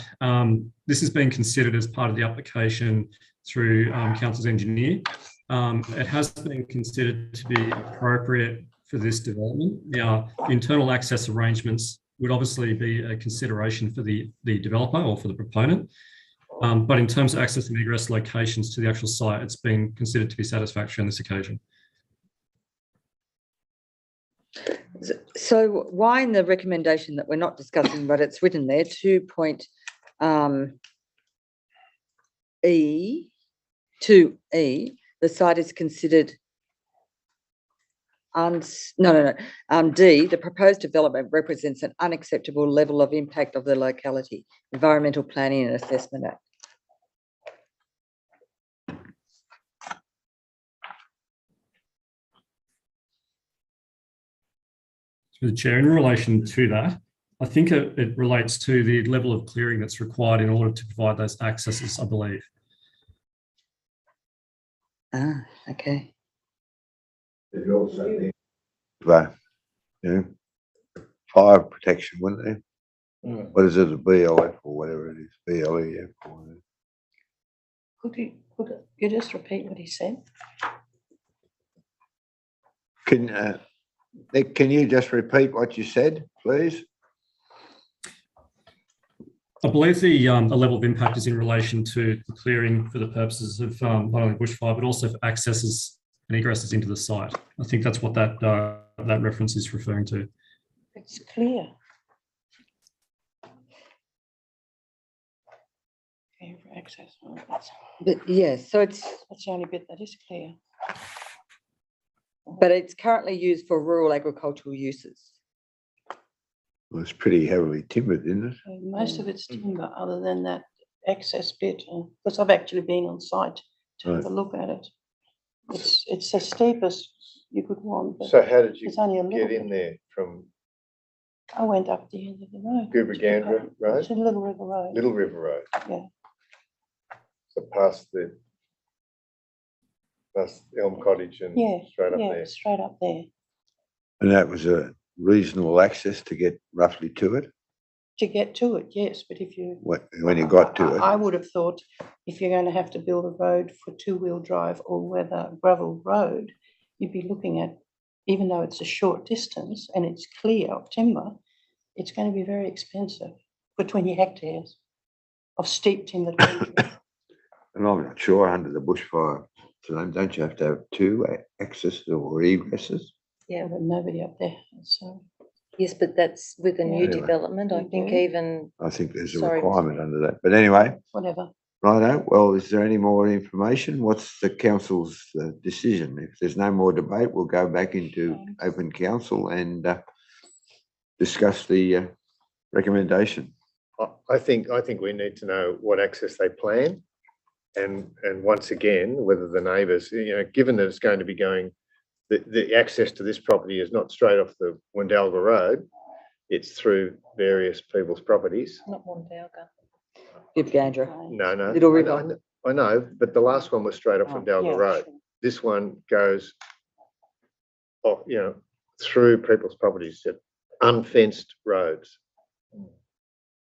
this has been considered as part of the application through council's engineer. It has been considered to be appropriate for this development. Now, the internal access arrangements would obviously be a consideration for the developer or for the proponent. But in terms of access and egress locations to the actual site, it's been considered to be satisfactory on this occasion. So why in the recommendation that we're not discussing, but it's written there, 2E, the site is considered D, the proposed development represents an unacceptable level of impact of the locality, Environmental Planning and Assessment Act. Through the chair, in relation to that, I think it relates to the level of clearing that's required in order to provide those accesses, I believe. Ah, okay. There's also the, fire protection, wouldn't there? What is it, a BLF or whatever it is, BLEF or whatever. Could you just repeat what he said? Nick, can you just repeat what you said, please? I believe the level of impact is in relation to the clearing for the purposes of not only bushfire, but also for accesses and egresses into the site. I think that's what that reference is referring to. It's clear. Clear for access. But yes, so it's, That's the only bit that is clear. but it's currently used for rural agricultural uses. Well, it's pretty heavily timbered, isn't it? Most of it's timber, other than that access bit, because I've actually been on site to have a look at it. It's as steep as you could want, but So how did you it's only a little get bit. in there from I went up the end of the road. Goobagandra Road? It's a Little River Road. Little River Road? Yeah. So past Elm Cottage and Yeah, straight up yeah, there? straight up there. And that was a reasonable access to get roughly to it, To get to it, yes, but if you. when you got to it. I would have thought if you're going to have to build a road for two-wheel drive or whether gravel road, you'd be looking at, even though it's a short distance and it's clear of timber, it's going to be very expensive for 20 hectares of steep timber country. And I'm not sure under the bushfire zone, don't you have to have two accesses or egresses? Yeah, But nobody up there, so. yes, but that's with a new Anyway. development. I You think do? even, I think there's a Sorry, requirement under that. But anyway, Whatever. righto. Well, is there any more information? What's the council's decision? If there's no more debate, we'll go back into open council and discuss the recommendation. I think we need to know what access they plan. And once again, whether the neighbours, given that it's going to be going, the access to this property is not straight off the Wandalga Road, it's through various people's properties. not Wandalga. Goobagandra. No. Little River. I know, but the last one was straight off Oh, Wandalga yeah, Road. sure. This one goes off, through people's properties, unfenced roads.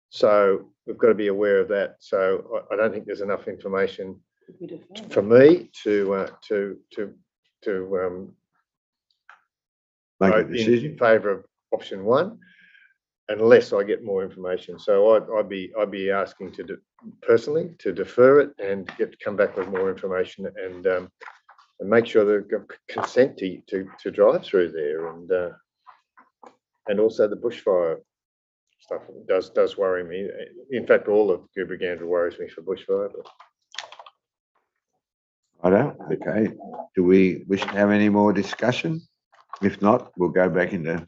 So we've got to be aware of that. So I don't think there's enough information for me to Make a vote in decision. favour of option one, unless I get more information. So I'd be asking personally to defer it and come back with more information and make sure they've got consent to drive through there, and also the bushfire stuff does worry me. In fact, all of Goobagandra worries me for bushfire. Righto. Okay. Do we wish to have any more discussion? If not, we'll go back into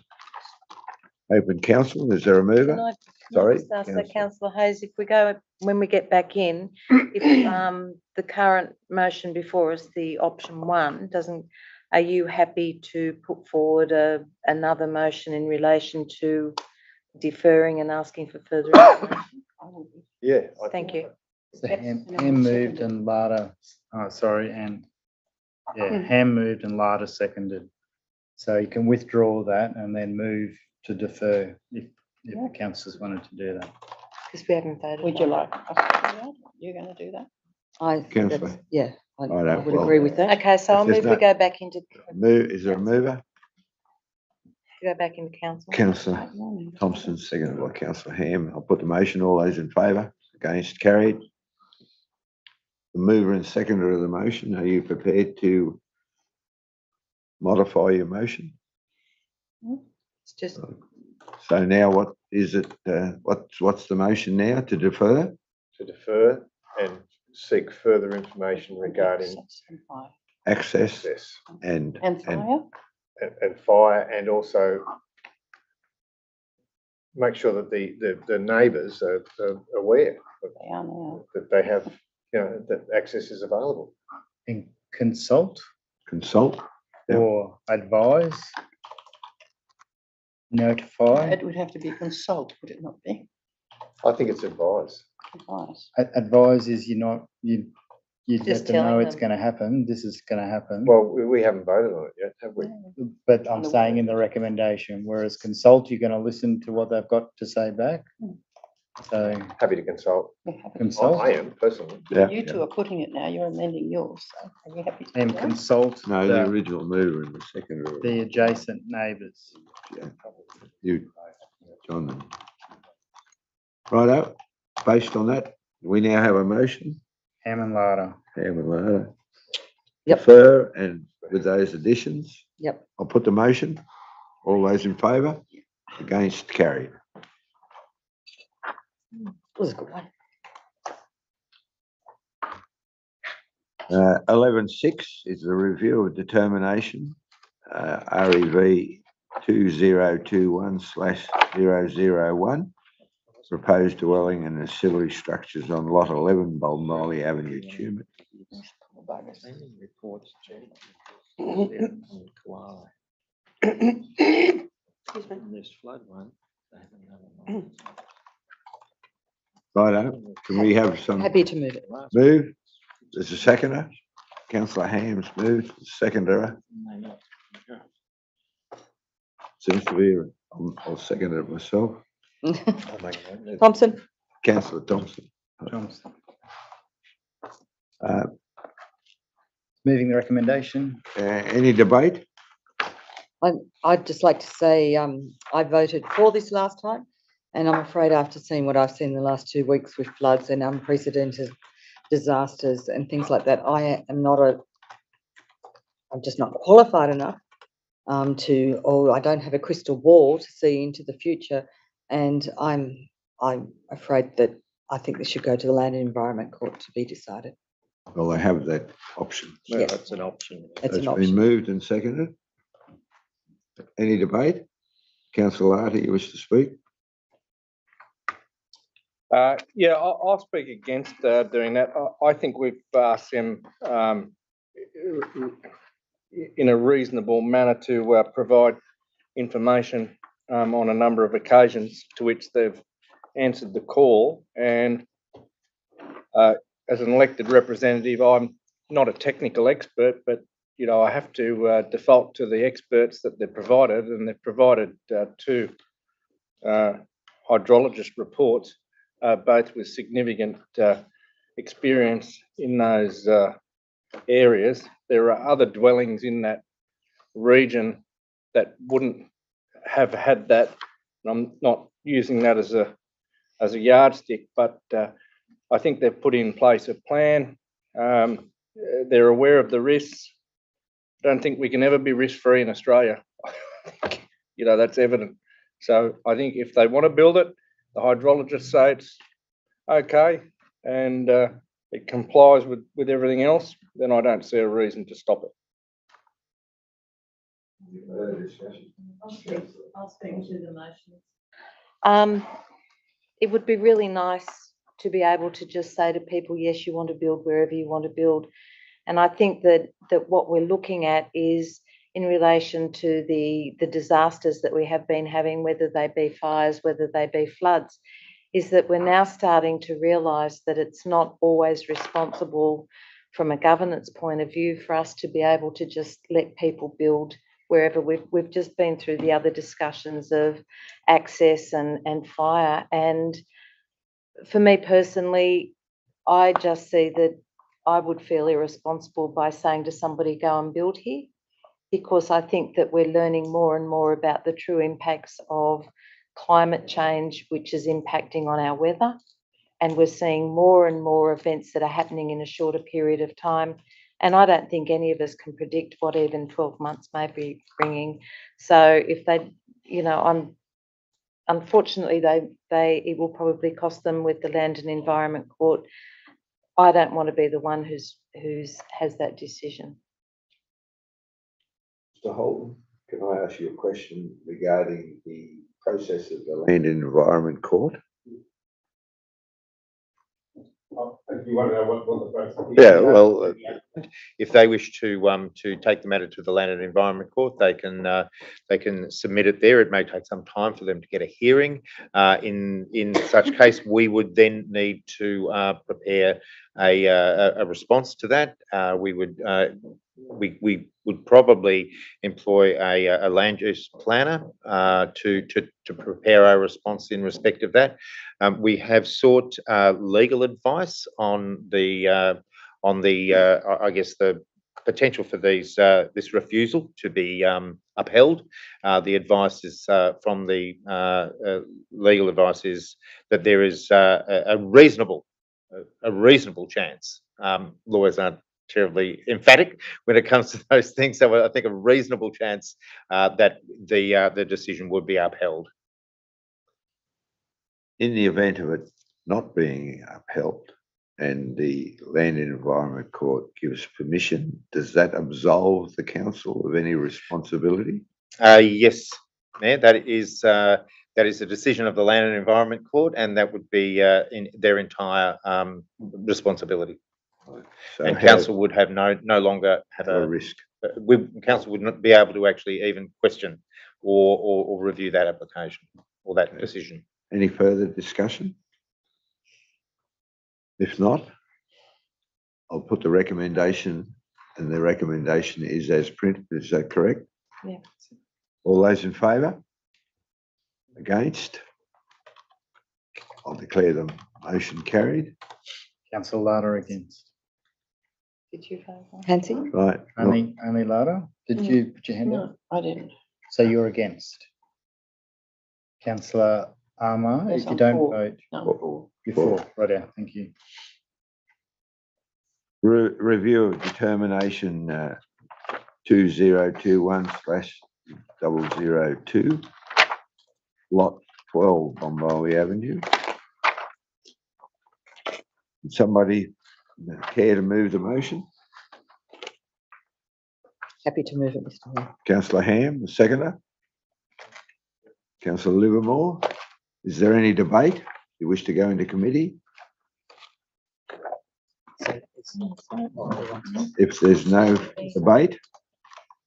open council. Is there a mover? Can I Sorry, just ask Councillor. Councillor Hayes, if we go, when we get back in, if the current motion before us, the option one, are you happy to put forward another motion in relation to deferring and asking for further information? Yeah. I Thank think you. So Yep, Ham, and then Ham moved seconded. and Larder, oh, sorry, and yeah, Hmm. Ham moved and Larder seconded. So you can withdraw that and then move to defer if the councillors wanted to do that. Because we haven't voted. Would you on it. like us to do that? You're going to do that? I think Councillor. that's, yeah, I Righto, would well- agree with that. Okay, so If I'll there's move we no- go back into Is there a mover? council. Councillor Thompson, seconded by Councillor Ham. I'll put the motion. All those in favour? Against? Carried. The mover and seconder of the motion, are you prepared to modify your motion? It's just, So now what is it, what's the motion now? To defer? to defer and seek further information regarding Access access and fire? and fire, and also make sure that the neighbours are aware They are now. that they have, that access is available. And consult consult. Yep. or advise, notify. It would have to be consult, would it not be? I think it's advised. Advice. Advise is you Just let them know telling it's them. going to happen. This is going to happen. Well, we haven't voted on it yet, have we? But I'm saying in the recommendation, whereas consult, you're going to listen to what they've got to say back. So Happy to consult. consult I am personally. Yeah. You two are putting it now, you're amending yours, so are you happy to do and that? consult No, the the, original mover and the seconder. the adjacent neighbours. You, John. Righto, based on that, we now have a motion. Ham and Larder. Ham and Larder. Yep. Defer and with those additions. Yep. I'll put the motion. All those in favour? Against? Carried. Was a good one. 11.6 is the review of determination, REV 2021/001, proposed dwelling and ancillary structures on lot 11, Balmolly Avenue, Tumut. Righto, can we have some Happy to move it. move? There's a seconder. Councillor Ham's moved, seconder. Seems to be, I'll second it myself. Thompson, Councillor Thompson. Johnson. Uh, Moving the recommendation. Any debate? I'd just like to say I voted for this last time, and I'm afraid after seeing what I've seen the last 2 weeks with floods and unprecedented disasters and things like that, I'm just not qualified enough I don't have a crystal ball to see into the future, and I'm afraid that I think this should go to the Land and Environment Court to be decided. Well, they have that option. Yeah. That's an option. It's an It's been option. moved and seconded. Any debate? Councillor Larter, you wish to speak? Yeah, I'll speak against doing that. I think we've asked them in a reasonable manner to provide information on a number of occasions to which they've answered the call. And as an elected representative, I'm not a technical expert, but I have to default to the experts that they've provided, and they've provided two hydrologist reports, both with significant experience in those areas. There are other dwellings in that region that wouldn't have had that. I'm not using that as a yardstick, but I think they've put in place a plan. They're aware of the risks. Don't think we can ever be risk-free in Australia. That's evident. So I think if they want to build it, the hydrologists say it's okay and it complies with everything else, then I don't see a reason to stop it. I'll speak to the motions. It would be really nice to be able to just say to people, yes, you want to build wherever you want to build. And I think that what we're looking at is in relation to the disasters that we have been having, whether they be fires, whether they be floods, is that we're now starting to realise that it's not always responsible from a governance point of view for us to be able to just let people build wherever. We've just been through the other discussions of access and fire. And for me personally, I just see that I would feel irresponsible by saying to somebody, go and build here, because I think that we're learning more and more about the true impacts of climate change, which is impacting on our weather. And we're seeing more and more events that are happening in a shorter period of time. And I don't think any of us can predict what even 12 months may be bringing. So if they, unfortunately, it will probably cost them with the Land and Environment Court. I don't want to be the one who's has that decision. Mr. Holden, can I ask you a question regarding the process of the Land and Environment Court? You want to know what the process is? Yeah, well, If they wish to take the matter to the Land and Environment Court, they can submit it there. It may take some time for them to get a hearing. In such case, we would then need to prepare a response to that. We would probably employ a land use planner to prepare our response in respect of that. We have sought legal advice on I guess the potential for this refusal to be upheld. The advice is from the legal advice is that there is a reasonable chance. Lawyers aren't terribly emphatic when it comes to those things, so I think a reasonable chance that the decision would be upheld. in the event of it not being upheld and the Land and Environment Court gives permission, does that absolve the council of any responsibility? Yes, Mayor, that is a decision of the Land and Environment Court, and that would be in their entire responsibility. So And council would have no longer have a risk. Council would not be able to actually even question or review that application or that decision. Any further discussion? If not, I'll put the recommendation, and the recommendation is as printed. Is that correct? Yeah. All those in favour? Against? I'll declare the motion carried. Councillor Lara against. Did you vote? Hansi? Right. Only Lara? Did you put your hand up? No, I didn't. So you're against? Councillor Armour, Yes, if you I'm don't for. vote, No, for. you're for. Right out, thank you. Review of determination 2021/002, lot 12 Bombowie Avenue. Would somebody care to move the motion? Happy to move it, Mr. Mayor. Councillor Ham, the seconder. Councillor Livermore. Is there any debate? You wish to go into committee? If there's no debate,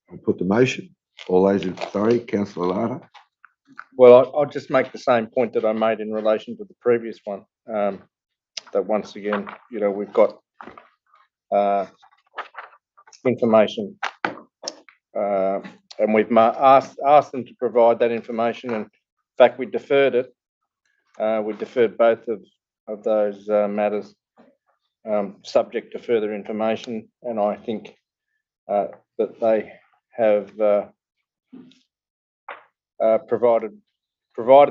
I'll put the motion. All those in, sorry, Councillor Lara. Well, I'll just make the same point that I made in relation to the previous one. That once again, we've got information, and we've asked them to provide that information. And in fact, we deferred it. We deferred both of those matters, subject to further information. And I think that they have provided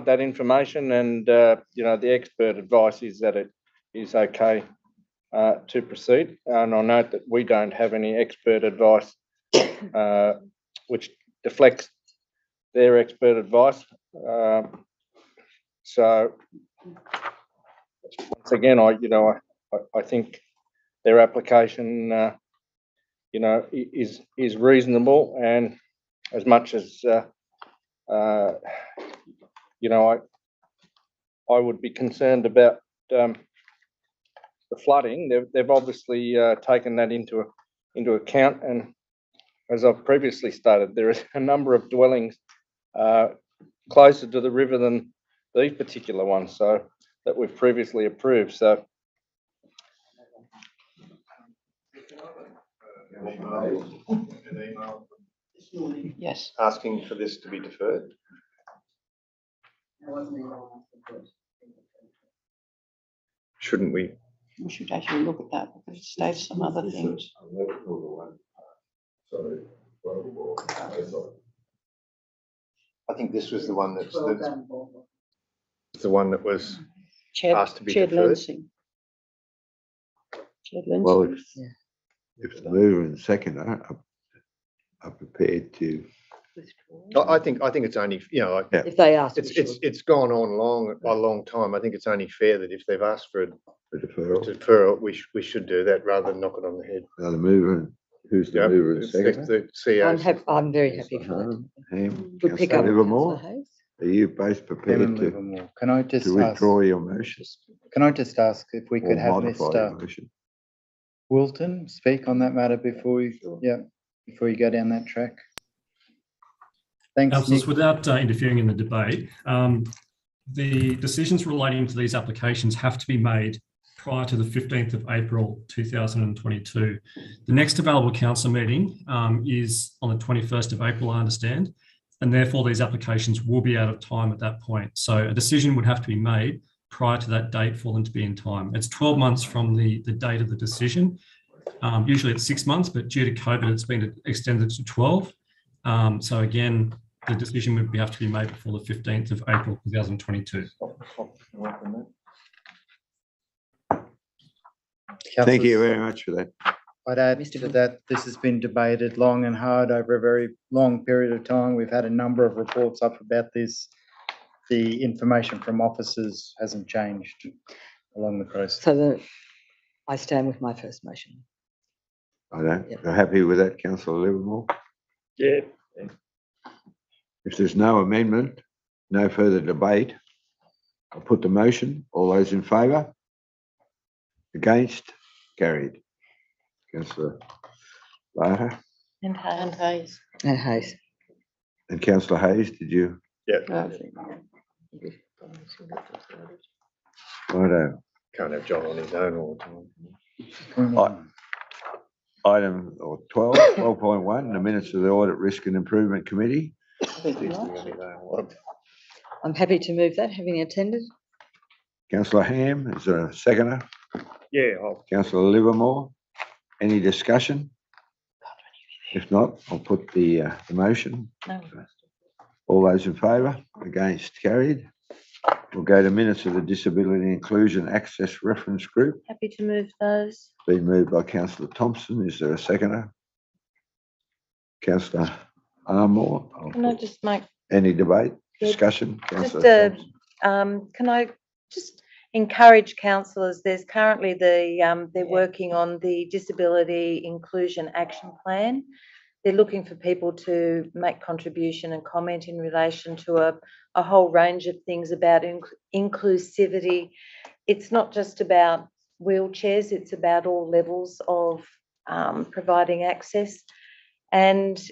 that information, and the expert advice is that it is okay to proceed. And I note that we don't have any expert advice which deflects their expert advice. So once again, I think their application is reasonable, and as much as I would be concerned about the flooding, they've obviously taken that into account. And as I've previously stated, there is a number of dwellings closer to the river than these particular ones. So that we've previously approved. So Yes. asking for this to be deferred. Shouldn't we? We should actually look at that because it states some other things. I think this was the one that's the one that was asked to be Shared deferred. lensing. Shared Well, lensing. if the mover and seconder are prepared to, I think it's only, like, If they ask, we should. it's gone on a long time. I think it's only fair that if they've asked for a for deferral, deferral, we should do that rather than knock it on the head. now the mover, who's the Yeah, mover and it's seconder? the CEO. I'm very happy for that. Ham, We'll pick councillor up Livermore, Councillor Hayes. are you both Chairman prepared to Livermore, can I just ask, withdraw your motion can I just ask if we or could have modify your Mr. motion? Wilton speak on that matter before before you go down that track? Thanks, Councillors, Nick. without interfering in the debate, the decisions relating to these applications have to be made prior to the 15th of April 2022. The next available council meeting is on the 21st of April, I understand, and therefore these applications will be out of time at that point. So a decision would have to be made prior to that date for them to be in time. It's 12 months from the date of the decision. Usually it's 6 months, but due to COVID, it's been extended to 12. So again, the decision would have to be made before the 15th of April 2022. Thank you Councillors, very much for that. I'd add to that, this has been debated long and hard over a very long period of time. We've had a number of reports up about this. The information from officers hasn't changed along the process. So I stand with my first motion. I don't, Yep. you're happy with that, councillor Livermore? Yeah, If there's no amendment, no further debate, I'll put the motion. All those in favour? Against? Carried. Councillor Barter And Hayes. And Hayes. and councillor Hayes, did you? Righto. Can't have John on his own all the time. Item 12.1, the minutes of the Audit Risk and Improvement Committee. I'm happy to move that, having attended. Councillor Ham, is there a seconder? yeah, Councillor Livermore, any discussion? If not, I'll put the motion. No. All those in favour? Against? Carried. We'll go to minutes of the Disability Inclusion Access Reference Group. Happy to move those. Been moved by councillor Thompson. Is there a seconder? Councillor Armour. Can I just make Any debate, Yeah, discussion? just Councillor Thompson. can I just encourage councillors, there's currently they're working on the Disability Inclusion Action Plan. They're looking for people to make contribution and comment in relation to a whole range of things about inclusivity. It's not just about wheelchairs, it's about all levels of providing access. And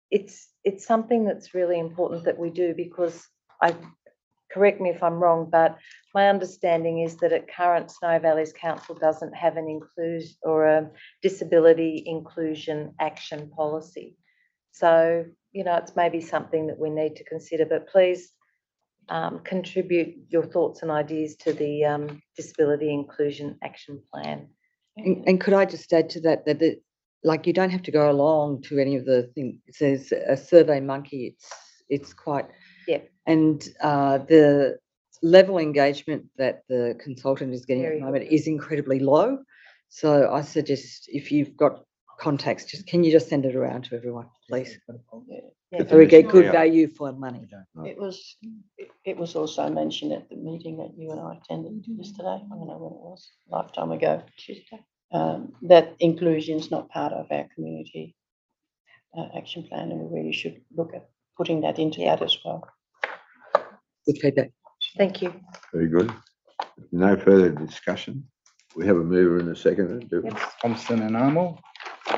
it's something that's really important that we do, because correct me if I'm wrong, but my understanding is that at current Snowy Valleys Council doesn't have an inclusion or a disability inclusion action policy. So, it's maybe something that we need to consider, but please contribute your thoughts and ideas to the Disability Inclusion Action Plan. And could I just add to that, you don't have to go along to any of the things. There's a Survey Monkey. It's quite, and the level engagement that the consultant is getting at the moment is incredibly low. So I suggest, if you've got contacts, can you just send it around to everyone, please? So we get good value for money. It was also mentioned at the meeting that you and I attended yesterday. I don't know when it was, a lifetime ago, Tuesday. That inclusion is not part of our community action plan, and we really should look at putting that into that as well. Good feedback. Thank you. Very good. No further discussion. We have a mover and a seconder. Thompson and Armour.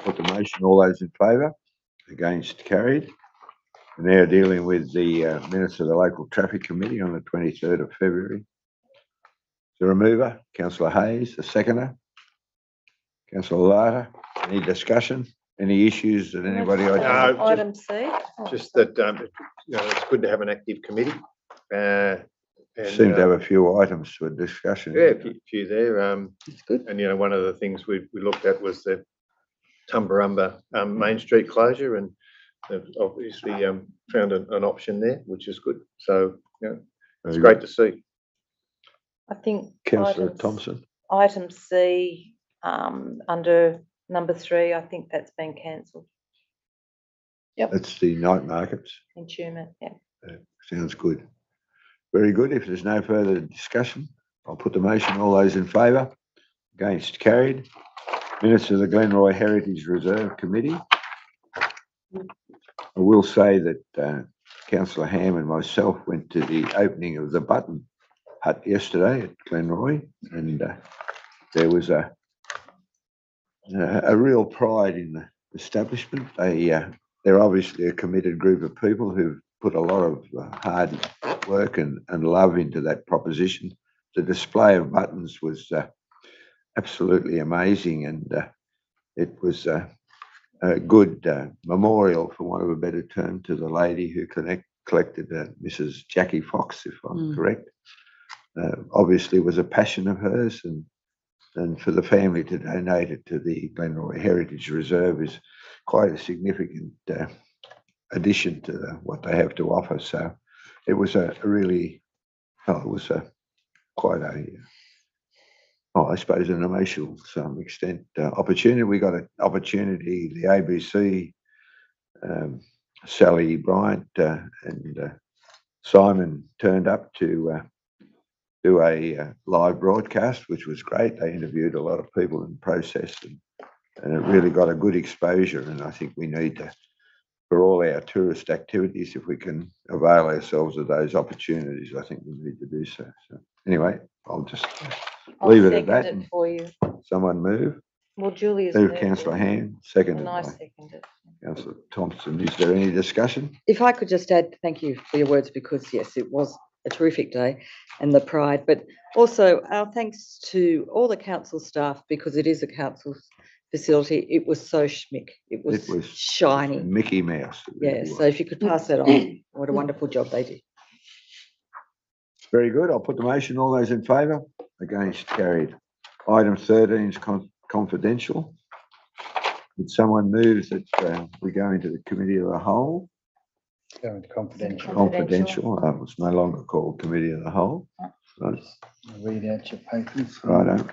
Put the motion. All those in favour? Against? Carried. We're now dealing with the minutes of the Local Traffic Committee on the 23rd of February. there a mover? Councillor Hayes, a seconder? Councillor Larder, any discussion? Any issues that anybody? No, just- Item C. Just that, it's good to have an active committee. And, Seem to have a few items for discussion. Yeah, a few there. It's good. And, one of the things we looked at was the Tumbarumba Main Street closure, and they've obviously found an option there, which is good. So, it's great to see. I think Councillor items- Thompson. Item C, under number 3, I think that's been cancelled. That's the night markets. Consumer, yeah. Sounds good. Very good. If there's no further discussion, I'll put the motion. All those in favour? Against? Carried. Minutes of the Glenroy Heritage Reserve Committee. I will say that Councillor Ham and myself went to the opening of the Button Hut yesterday at Glenroy, and there was a real pride in the establishment. They're obviously a committed group of people who've put a lot of hard work and love into that proposition. The display of buttons was absolutely amazing, and it was a good memorial, for want of a better term, to the lady who collected Mrs. Jackie Fox, if I'm correct. Obviously, it was a passion of hers, and for the family to donate it to the Glenroy Heritage Reserve is quite a significant addition to what they have to offer. So it was quite a, I suppose, an emotional, to some extent, opportunity. We got an opportunity, the ABC, Sally Bryant and Simon turned up to do a live broadcast, which was great. They interviewed a lot of people in the process, and it really got a good exposure. And I think we need to, for all our tourist activities, if we can avail ourselves of those opportunities, I think we need to do so. So anyway, I'll just leave it at that. Second it for you. Someone move. Well, Julia's Move, moved Councillor it, Hand, seconded and I by seconded. Councillor Thompson. Is there any discussion? If I could just add, thank you for your words, because yes, it was a terrific day and the pride, but also our thanks to all the council staff, because it is a council facility. It was so schmick. It was shiny. Mickey Mouse. It really Yeah, was. so if you could pass that on, what a wonderful job they did. Very good. I'll put the motion. All those in favour? Against? Carried. Item 13 is confidential. Would someone move that we go into the committee of the whole? Go into confidential. Confidential. It's no longer called committee of the whole. Right. Read out your papers. Righto.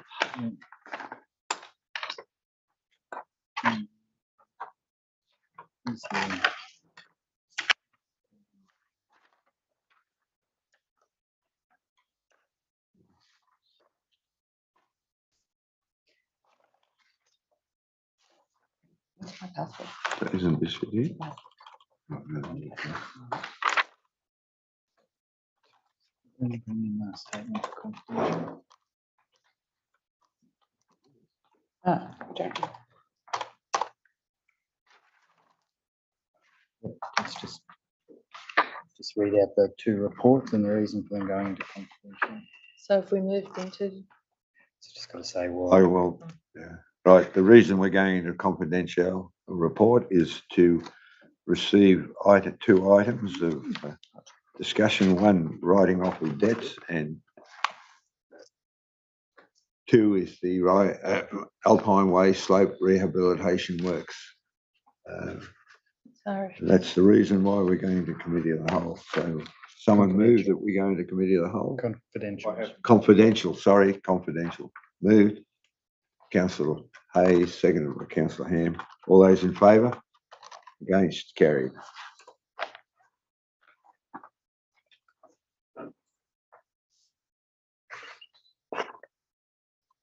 What's my password? So isn't this for you? Statement of confidential. Okay. Let's just read out the two reports and the reason for them going into confidential. So if we moved into, So just got to say why. Oh, well, yeah. Right. The reason we're going into confidential report is to receive two items of discussion. One, writing off of debts, and two is the Alpine Way slope rehabilitation works. sorry, That's the reason why we're going to committee of the whole. So someone move that we go into committee of the whole. Confidential. Confidential, sorry, confidential. Moved. Councillor Hayes, seconded by Councillor Ham. All those in favour? Against? Carried.